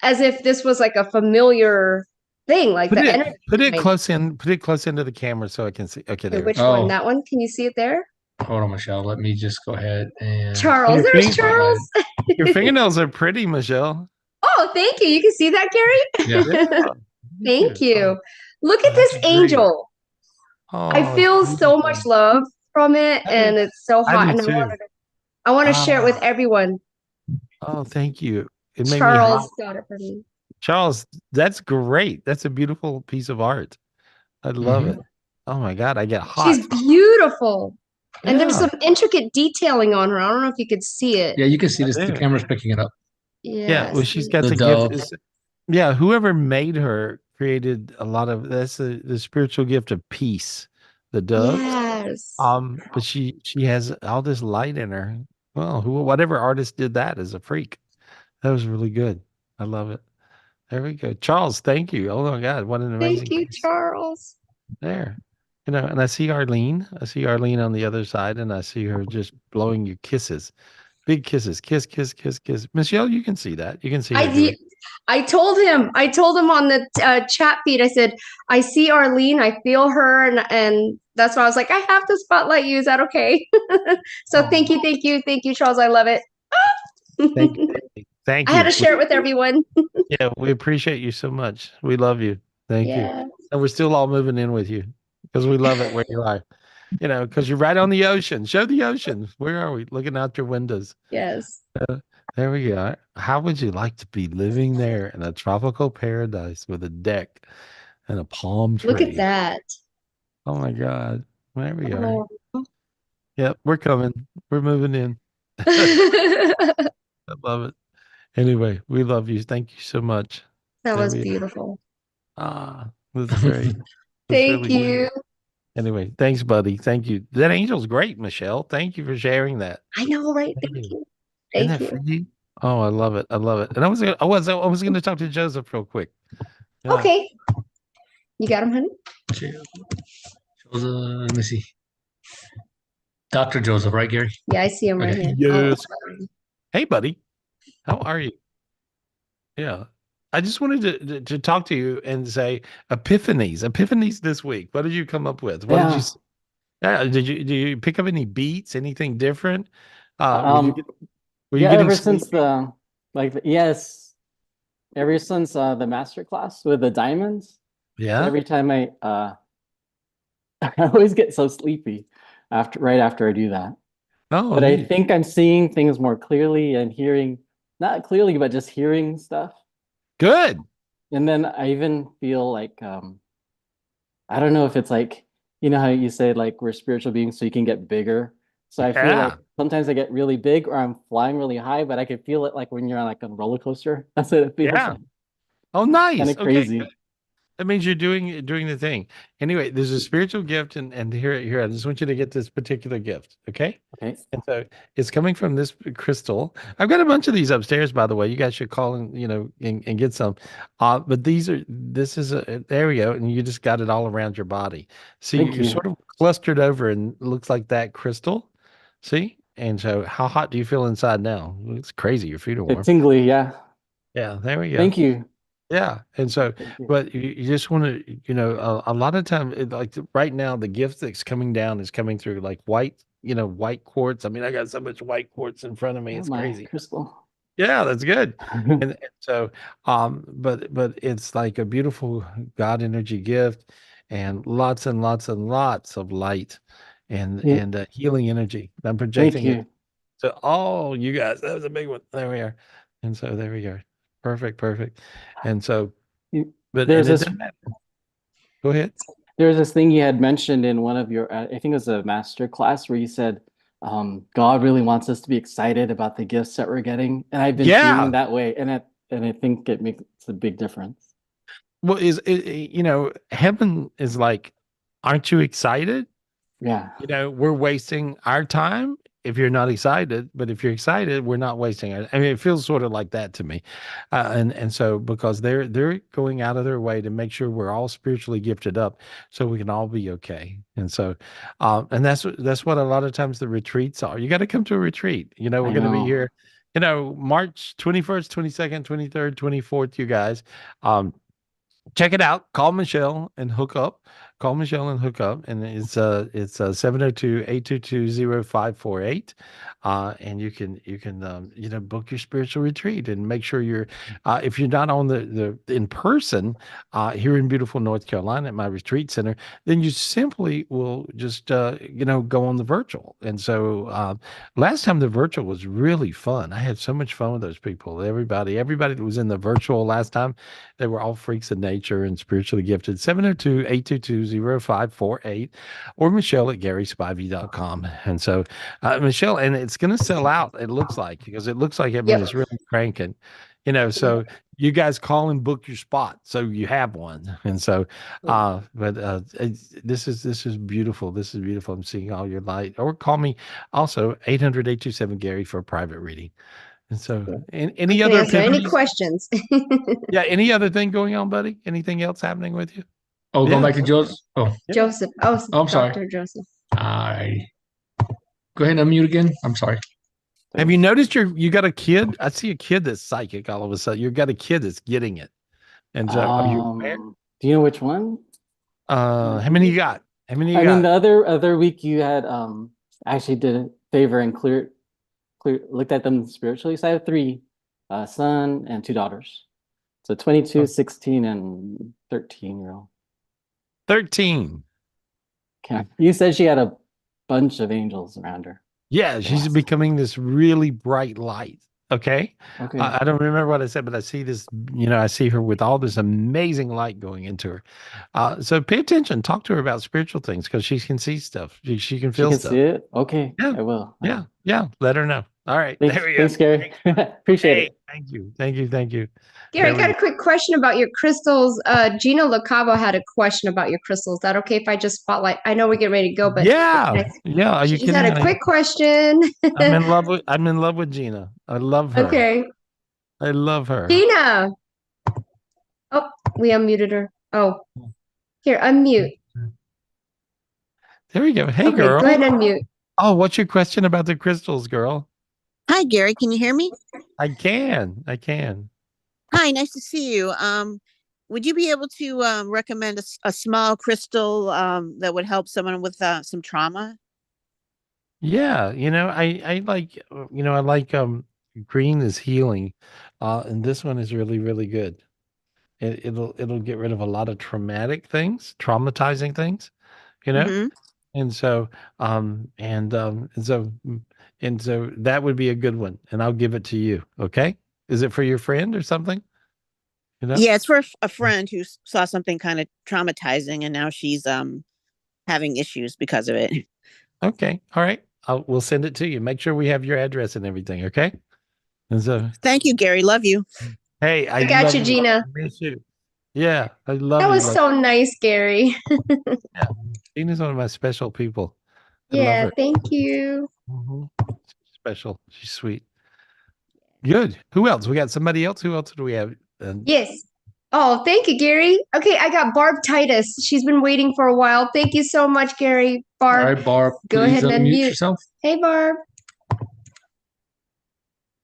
as if this was like a familiar thing, like the energy.
Put it
behind
close in. Put it close into the camera so I can see. Okay,
it.
there.
Which
Oh.
one? That one? Can you see it there?
Hold on, Michelle. Let me just go ahead and
Charles.
Your
There's
fing-
Charles.
Your fingernails are pretty, Michelle.
Oh, thank you. You can see that, Gary?
Yeah.
Thank you. Look at
That's
this
great.
angel. I
Oh,
feel
it's
so
beautiful.
much love from it, and it's so
I
hot.
do
And
too.
I want to share it with
Ah.
everyone.
Oh, thank you. It made me
Charles
hot.
got it for me.
Charles, that's great. That's a beautiful piece of art. I love it. Oh my God, I get
She's
hot.
beautiful. And there's
Yeah.
some intricate detailing on her. I don't know if you could see it.
Yeah, you can see
I
this. The
do.
camera's picking it up.
Yeah, well, she's got
The
the gift.
dove.
Yeah, whoever made her created a lot of that's the spiritual gift of peace, the dove.
Yes.
But she has all this light in her. Well, whatever artist did that is a freak. That was really good. I love it. There we go. Charles, thank you. Oh my God, what an amazing
Thank you,
piece.
Charles.
There. And I see Arlene. I see Arlene on the other side, and I see her just blowing you kisses. Big kisses. Kiss, kiss, kiss, kiss. Michelle, you can see that. You can see her do it.
I told him on the chat feed, I said, I see Arlene, I feel her. And that's why I was like, I have to spotlight you. Is that okay? So thank you, Charles. I love it.
Thank you. Thank
I had
you.
to share it with everyone.
Yeah, we appreciate you so much. We love you. Thank you.
Yeah.
And we're still all moving in with you because we love it where you are. Because you're right on the ocean. Show the ocean. Where are we? Looking out your windows.
Yes.
There we go. How would you like to be living there in a tropical paradise with a deck and a palm tree?
Look at that.
Oh my God. There we are.
Oh.
Yep, we're coming. We're moving in. I love it. Anyway, we love you. Thank you so much.
That
There
was
we are.
beautiful.
That's great. That's
Thank
really
you.
good. Anyway, thanks, buddy. Thank you. That angel's great, Michelle. Thank you for sharing that.
I know, right?
Thank
Thank you.
Isn't
Thank
that
you.
funny? Oh, I love it. I love it. And I was gonna talk to Joseph real quick. Yeah.
Okay. You got him, honey?
Joseph, let me see. Dr. Joseph, right, Gary?
Yeah, I see him right
Okay.
here.
Yes. Hey, buddy. How are you? Yeah. I just wanted to talk to you and say epiphanies this week. What did you come up with? What did you? Did you pick up any beats? Anything different? Were you getting
ever
sleepy?
since ever since the master class with the diamonds.
Yeah.
Every time I I always get so sleepy right after I do that.
Oh,
but I
neat.
think I'm seeing things more clearly and hearing, not clearly, but just hearing stuff.
Good.
And then I even feel like I don't know if it's like, you know how you say like we're spiritual beings so you can get bigger. So I feel like sometimes I get really big or I'm flying really high, but I can feel it like when you're on like a roller coaster. That's what it feels
Yeah.
like.
Oh, nice.
Kind of crazy.
Okay. That means you're doing the thing. Anyway, there's a spiritual gift, and here, I just want you to get this particular gift, okay?
Okay.
And so it's coming from this crystal. I've got a bunch of these upstairs, by the way. You guys should call and get some. But this is there we go, and you just got it all around your body. See,
Thank
you're
you.
sort of clustered over, and it looks like that crystal. See? And so, how hot do you feel inside now? It's crazy. Your feet are warm.
It's tingly, yeah.
Yeah, there we go.
Thank you.
Yeah. And so, but you just want to, a lot of time, like right now, the gift that's coming down is coming through like white quartz. I mean, I got so much white quartz in front of me.
Oh,
It's
my
crazy.
crystal.
Yeah, that's good. And so, but it's like a beautiful God energy gift and lots and lots and lots of light and healing energy. I'm projecting
Thank
it. So, oh, you guys, that was a big one. There we are. And so there we go. Perfect. And so, but
There's
and it
this.
doesn't matter. Go ahead.
There's this thing you had mentioned in one of your, I think it was a master class where you said, God really wants us to be excited about the gifts that we're getting. And I've been feeling that way. And and I think it makes a big difference.
Well, heaven is like, aren't you excited?
Yeah.
We're wasting our time if you're not excited, but if you're excited, we're not wasting it. I mean, it feels sort of like that to me, and so because they're going out of their way to make sure we're all spiritually gifted up, so we can all be okay. And so, and that's what a lot of times the retreats are. You got to come to a retreat. We're
I
going to be
know.
here. March 21st, 22nd, 23rd, 24th. You guys. Check it out. Call Michelle and hook up. Call Michelle and hook up. And it's 702-822-0548. And you can book your spiritual retreat and make sure you're if you're not on the in person here in beautiful North Carolina at my retreat center, then you simply will just go on the virtual. And so last time the virtual was really fun. I had so much fun with those people. Everybody that was in the virtual last time, they were all freaks of nature and spiritually gifted. 702-822-0548 or Michelle at GarySpivey.com. And so, Michelle, and it's going to sell out, it looks like, because it looks like it's really cranking. So you guys call and book your spot so you have one. And so, this is beautiful. This is beautiful. I'm seeing all your light. Or call me also 800-827-GARY for a private reading. And so, any other
answer any questions?
Yeah. Any other thing going on, buddy? Anything else happening with you?
Oh, going back to Joseph. Oh,
Joseph. Oh,
I'm sorry.
Dr. Joseph.
I go ahead and unmute again. I'm sorry.
Have you noticed you got a kid? I see a kid that's psychic all of a sudden. You've got a kid that's getting it. And so, are you aware?
Do you know which one?
How many you got? How many you
I
got?
mean, the other week you had actually did a favor and clear looked at them spiritually. So I have 3, a son and 2 daughters. So 22, 16, and 13-year-old.
13.
Okay. You said she had a bunch of angels around her.
Yeah, she's becoming this really bright light. Okay.
Okay.
I don't remember what I said, but I see this, I see her with all this amazing light going into her. So pay attention, talk to her about spiritual things because she can see stuff. She can feel stuff.
See it? Okay.
Yeah.
I will.
Yeah. Let her know. All right.
Thanks,
there we go.
Thanks, Gary. Appreciate it.
Thank you.
Gary, I got a quick question about your crystals. Gina LaCavo had a question about your crystals. Is that okay if I just spotlight? I know we're getting ready to go, but
yeah. Are
she
you
just
kidding?
had a quick question.
I'm in love with Gina. I love her.
Okay.
I love her.
Gina. Oh, we unmuted her. Oh, here, unmute.
There we go. Hey,
okay,
girl.
Go ahead and unmute.
Oh, what's your question about the crystals, girl?
Hi, Gary. Can you hear me?
I can.
Hi, nice to see you. Would you be able to recommend a small crystal that would help someone with some trauma?
Yeah, I like green is healing, and this one is really, really good. It'll get rid of a lot of traumatizing things, and so and so that would be a good one, and I'll give it to you. Okay, is it for your friend or something?
Yeah, it's for a friend who saw something kind of traumatizing, and now she's having issues because of it.
Okay, all right. We'll send it to you. Make sure we have your address and everything. Okay. And so,
thank you, Gary. Love you.
Hey,
I got you, Gina.
I miss you. Yeah, I love
that was so nice, Gary.
Yeah, Gina's one of my special people. I love
Yeah,
her.
thank you.
Special. She's sweet. Good. Who else? We got somebody else. Who else do we have?
Yes. Oh, thank you, Gary. Okay, I got Barb Titus. She's been waiting for a while. Thank you so much, Gary. Barb.
All right, Barb.
Go
please
ahead and unmute
yourself.
Hey, Barb.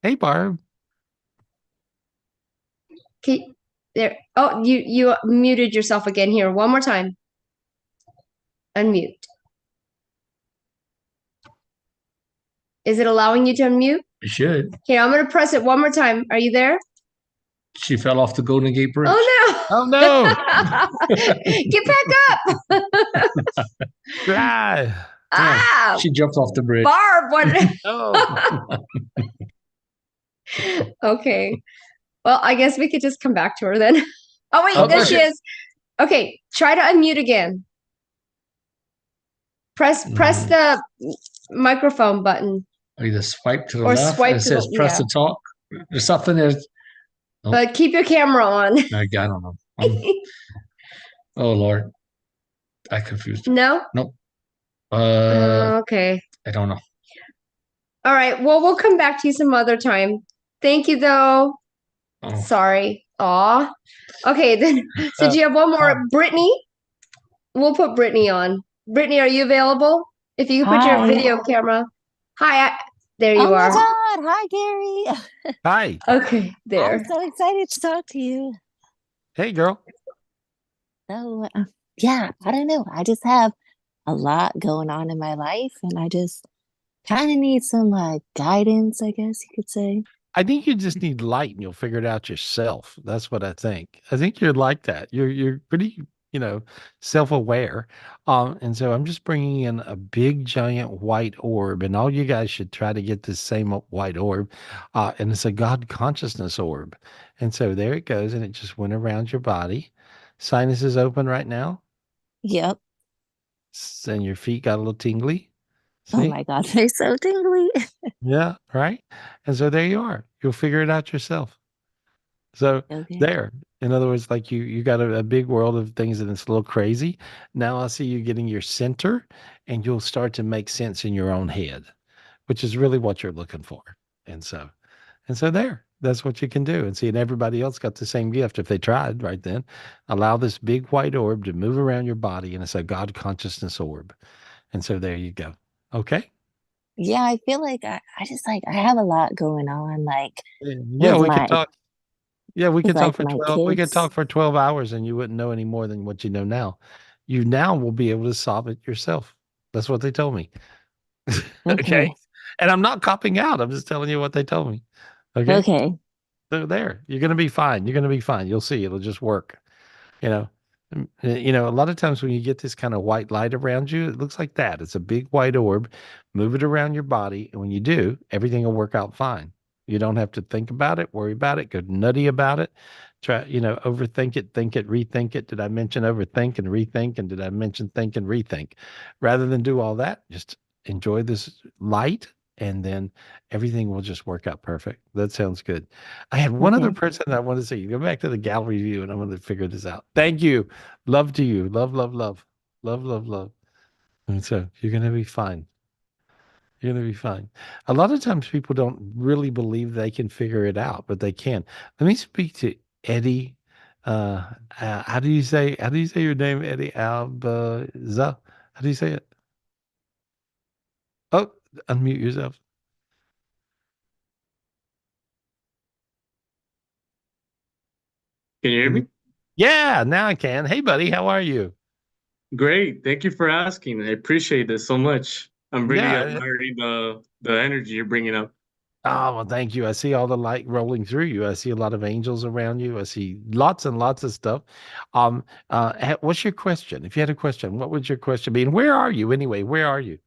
Hey, Barb.
Okay, there. Oh, you muted yourself again here. One more time. Unmute. Is it allowing you to unmute?
It should.
Here, I'm going to press it one more time. Are you there?
She fell off the Golden Gate Bridge.
Oh, no.
Oh, no.
Get back up.
Fly.
Ah,
she jumped off the bridge.
Barb, what?
Oh.
Okay. Well, I guess we could just come back to her then. Oh, wait,
Okay.
there she is. Okay, try to unmute again. Press the microphone button.
Either swipe to the
Or
left
swipe
and it
to
says
the-
press
yeah.
to talk. There's something there's
But keep your camera on.
I don't know. Oh Lord, I confused.
No?
Nope.
Okay.
I don't know.
All right. Well, we'll come back to you some other time. Thank you, though.
Oh.
Sorry. Aw. Okay, then. So do you have one more? Brittany? We'll put Brittany on. Brittany, are you available? If you could put your
Hi.
video camera. Hi. There you
Oh my
are.
God. Hi, Gary.
Hi.
Okay,
I'm
there.
so excited to talk to you.
Hey, girl.
So, yeah, I don't know. I just have a lot going on in my life, and I just kind of need some like guidance, I guess you could say.
I think you just need light and you'll figure it out yourself. That's what I think. I think you're like that. You're pretty, self-aware. And so I'm just bringing in a big giant white orb, and all you guys should try to get this same white orb. And it's a God consciousness orb. And so there it goes, and it just went around your body. Sinus is open right now.
Yep.
And your feet got a little tingly.
Oh
See?
my God, they're so tingly.
Yeah, right. And so there you are. You'll figure it out yourself. So
Okay.
there, in other words, like you got a big world of things and it's a little crazy. Now I see you getting your center and you'll start to make sense in your own head, which is really what you're looking for. And so there, that's what you can do. And see, and everybody else got the same gift if they tried right then. Allow this big white orb to move around your body, and it's a God consciousness orb. And so there you go. Okay.
Yeah, I feel like I just like I have a lot going on, like
Yeah,
with
we could
my
talk. Yeah, we could talk
like
for
my
12. We could
kids.
talk for 12 hours and you wouldn't know any more than what you know now. You now will be able to solve it yourself. That's what they told me. Okay.
Okay.
And I'm not copping out. I'm just telling you what they told me. Okay.
Okay.
So there, you're going to be fine. You're going to be fine. You'll see. It'll just work. You know, a lot of times when you get this kind of white light around you, it looks like that. It's a big white orb. Move it around your body, and when you do, everything will work out fine. You don't have to think about it, worry about it, go nutty about it. Try, overthink it, think it, rethink it. Did I mention overthink and rethink? And did I mention think and rethink? Rather than do all that, just enjoy this light, and then everything will just work out perfect. That sounds good. I had one other
Okay.
person that I want to see. Go back to the gallery view and I'm going to figure this out. Thank you. Love to you. Love, love, love. Love, love, love. And so you're going to be fine. You're going to be fine. A lot of times people don't really believe they can figure it out, but they can. Let me speak to Eddie. How do you say your name, Eddie Albaza? How do you say it? Oh, unmute yourself.
Can you hear me?
Yeah, now I can. Hey, buddy, how are you?
Great. Thank you for asking. I appreciate this so much. I'm really
Yeah.
admiring the energy you're bringing up.
Oh, well, thank you. I see all the light rolling through you. I see a lot of angels around you. I see lots and lots of stuff. What's your question? If you had a question, what would your question be? And where are you anyway? Where are you?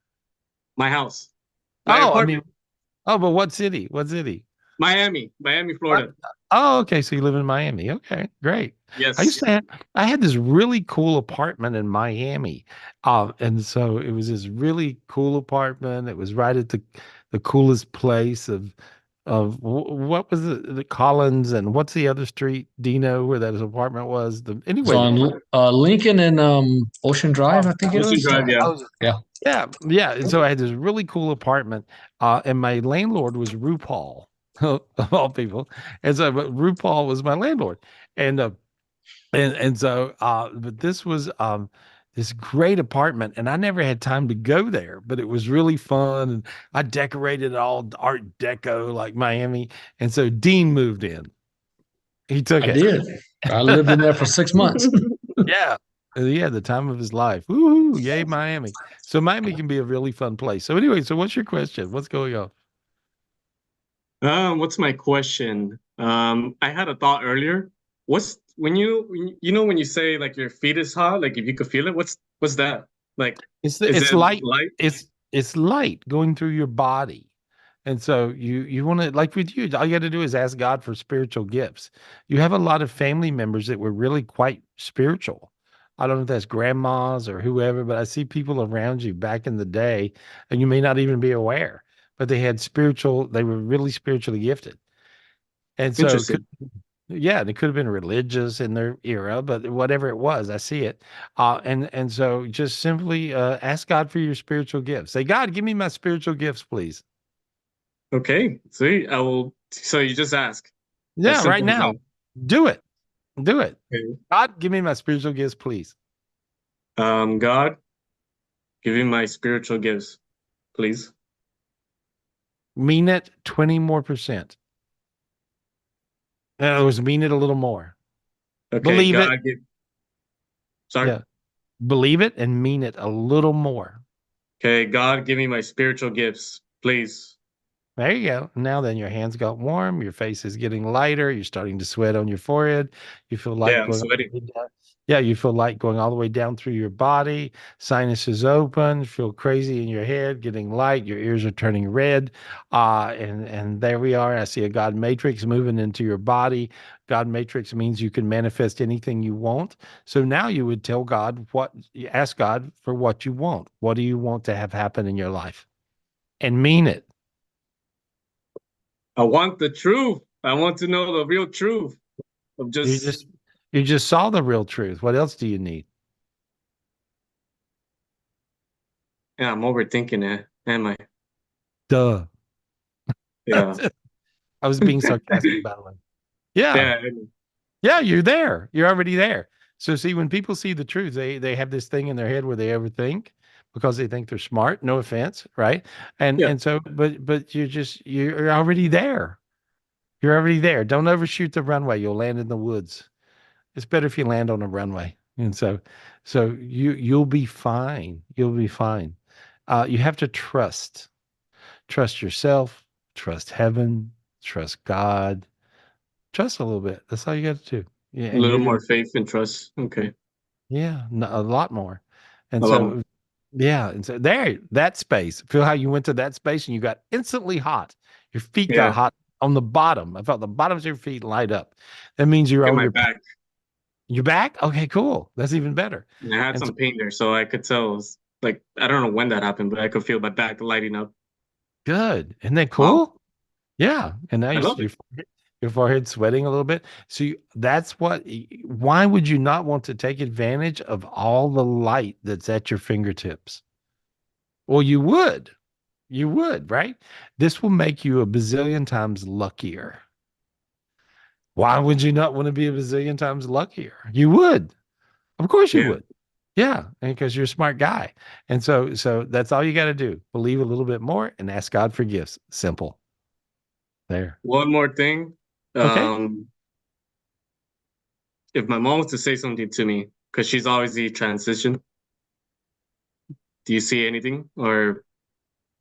My house. My
Oh,
apartment.
but what city? What city?
Miami, Florida.
Okay. So you live in Miami. Okay, great. I used
Yes.
to have, I had this really cool apartment in Miami. And so it was this really cool apartment. It was right at the coolest place what was the Collins, and what's the other street? Do you know where that apartment was?
It's
Anyway,
on Lincoln and Ocean Drive, I think it
Ocean
was.
Drive, yeah.
Yeah.
yeah, yeah. And so I had this really cool apartment, and my landlord was RuPaul, of all people. And so, but RuPaul was my landlord, and but this was this great apartment, and I never had time to go there, but it was really fun, and I decorated it all Art Deco like Miami, and so Dean moved in. He took
I
it.
did. I lived in there for 6 months.
Yeah. Yeah, the time of his life. Woohoo, yay, Miami. So Miami can be a really fun place. So anyway, so what's your question? What's going on?
What's my question? I had a thought earlier. What's when when you say like your feet is hot, like if you could feel it, what's that? Like
It's
is
it's
it
light.
light?
It's light going through your body. And so you want to, like with you, all you got to do is ask God for spiritual gifts. You have a lot of family members that were really quite spiritual. I don't know if that's grandmas or whoever, but I see people around you back in the day, and you may not even be aware, but they were really spiritually gifted. And so
Interesting.
Yeah, and it could have been religious in their era, but whatever it was, I see it. And so just simply ask God for your spiritual gifts. Say, God, give me my spiritual gifts, please.
Okay, sweet. I will. So you just ask. As
Yeah, right
simple as
now.
that.
Do it. Do it.
Okay.
God, give me my spiritual gifts, please.
God, give me my spiritual gifts, please.
Mean it 20 more percent. In other words, mean it a little more.
Okay,
Believe it.
God, give. Sorry.
Yeah. Believe it and mean it a little more.
Okay, God, give me my spiritual gifts, please.
There you go. Now then, your hands got warm. Your face is getting lighter. You're starting to sweat on your forehead. You feel light
Yeah, I'm
going all the
sweating.
way down. Yeah, you feel light going all the way down through your body. Sinuses open. Feel crazy in your head, getting light. Your ears are turning red. And there we are. I see a God matrix moving into your body. God matrix means you can manifest anything you want. So now you would tell God what you ask God for what you want. What do you want to have happen in your life? And mean it.
I want the truth. I want to know the real truth of
You
just.
just you just saw the real truth. What else do you need?
Yeah, I'm overthinking it. Am I?
Duh.
Yeah.
I was being sarcastic, by the way. Yeah.
Yeah.
Yeah, you're there. You're already there. So see, when people see the truth, they have this thing in their head where they overthink because they think they're smart. No offense, right?
Yeah.
And so, but you're already there. You're already there. Don't overshoot the runway. You'll land in the woods. It's better if you land on a runway. And so you'll be fine. You'll be fine. You have to trust. Trust yourself, trust heaven, trust God, trust a little bit. That's all you got to do. Yeah,
A
and
little
you're
more
gonna,
faith and trust. Okay.
yeah, a lot more. And
A lot more.
so, yeah, and so there, that space. Feel how you went to that space and you got instantly hot. Your feet got
Yeah.
hot on the bottom. I felt the bottoms of your feet light up. That means
In my back.
you're back. Okay, cool. That's even better.
And I had
And so,
some pain there, so I could tell. It was like I don't know when that happened, but I could feel my back lighting up.
good. Isn't that
Wow.
cool? Yeah. And now
I love it.
your forehead sweating a little bit. So that's why would you not want to take advantage of all the light that's at your fingertips? Well, you would, right? This will make you a bazillion times luckier. Why would you not want to be a bazillion times luckier? You would. Of course you
Yeah.
would. Yeah, and because you're a smart guy. And so that's all you got to do. Believe a little bit more and ask God for gifts. Simple. There.
One more thing.
Okay.
If my mom was to say something to me, because she's always the transition, do you see anything? Or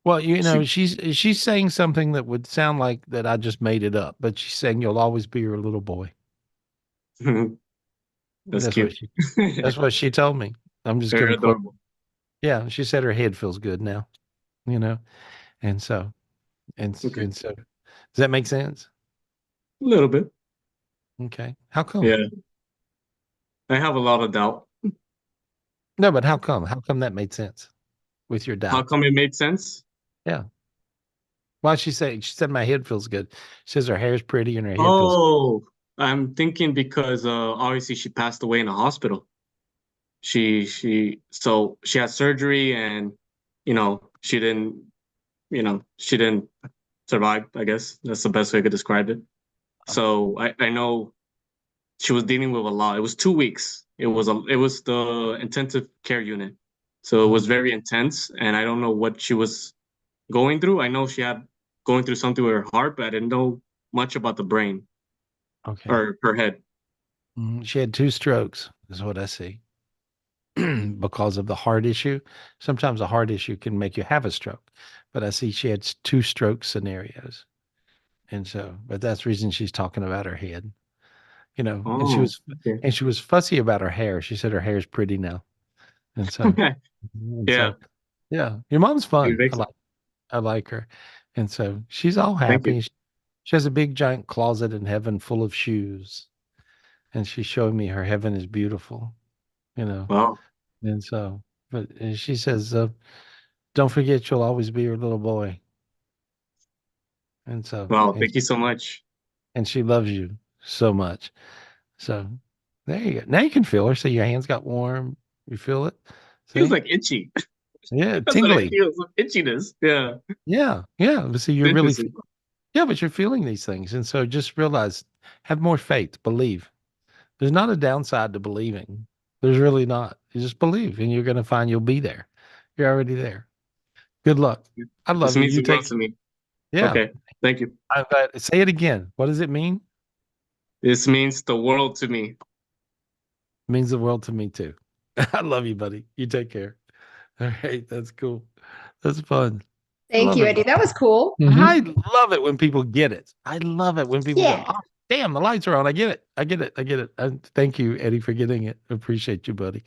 Well,
she
she's saying something that would sound like that I just made it up, but she's saying you'll always be her little boy.
that's
That's what
cute.
she that's what she told me. I'm just
Very
gonna quote.
adorable.
Yeah, she said her head feels good now, you know. And so
Okay.
and so does that make sense?
A little bit.
Okay. How come?
Yeah. I have a lot of doubt.
No, but how come? How come that made sense with your
How
doubt?
come it made sense?
Yeah. Why she said my head feels good. She says her hair's pretty and her head feels
Oh, I'm thinking because obviously she passed away in a hospital. So she had surgery and she didn't survive, I guess. That's the best way I could describe it. So I know she was dealing with a lot. It was 2 weeks. It was the intensive care unit. So it was very intense and I don't know what she was going through. I know she had going through something with her heart, but I didn't know much about the brain
okay.
or her head.
She had 2 strokes, is what I see. Because of the heart issue. Sometimes a heart issue can make you have a stroke, but I see she had 2 stroke scenarios. And so, but that's the reason she's talking about her head, and
Oh, okay.
she was fussy about her hair. She said her hair is pretty now. And so, and
Yeah,
so, yeah, your mom's
you
fun.
think so?
I like her. And so she's all
Thank you.
happy. She has a big giant closet in heaven full of shoes. And she's showing me her heaven is beautiful, you know.
Wow.
And so, but she says, don't forget you'll always be your little boy. And so,
Wow, thank you so much.
and she loves you. so much. So there you go. Now you can feel her. See, your hands got warm. You feel it.
Feels
See?
like itchy.
Yeah,
That's what it
tingly.
feels. Itchiness. Yeah.
Yeah, yeah. But see, you're really,
Interesting.
yeah, but you're feeling these things. And so just realize, have more faith, believe. There's not a downside to believing. There's really not. You just believe and you're going to find you'll be there. You're already there. Good luck. I
This
love you.
means
You
the world
take,
to me.
yeah.
Okay. Thank you.
I'm glad. Say it again. What does it mean?
This means the world to me.
It means the world to me too. I love you, buddy. You take care. All right. That's cool. That's fun. I
Thank
love
you,
it.
Eddie. That was cool.
I love it when people get it. I love it when people go,
Yeah.
oh, damn, the lights are on. I get it. I get it. I get it. Thank you, Eddie, for getting it. Appreciate you, buddy.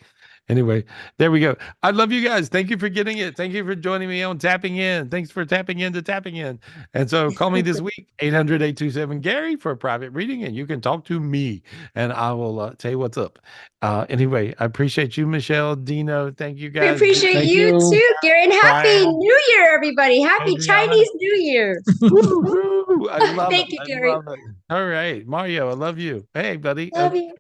Anyway, there we go. I love you guys. Thank you for getting it. Thank you for joining me on Tapping In. Thanks for tapping in to Tapping In. And so call me this week, 800-827-GARY for a private reading, and you can talk to me, and I will tell you what's up. Anyway, I appreciate you, Michelle, Dino. Thank you,
We
guys.
appreciate
Thank
you
you.
too, Gary. And Happy
Brian,
New Year, everybody. Happy
Adriana.
Chinese New Year.
Woo-hoo. I love
Thank
it.
you,
I
Gary.
love it. All right. Mario, I love you. Hey, buddy.
Love you.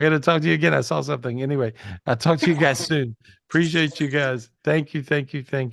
I'm going to talk to you again. I saw something. Anyway, I'll talk to you guys soon. Appreciate you guys. Thank you. Thank you. Thank you.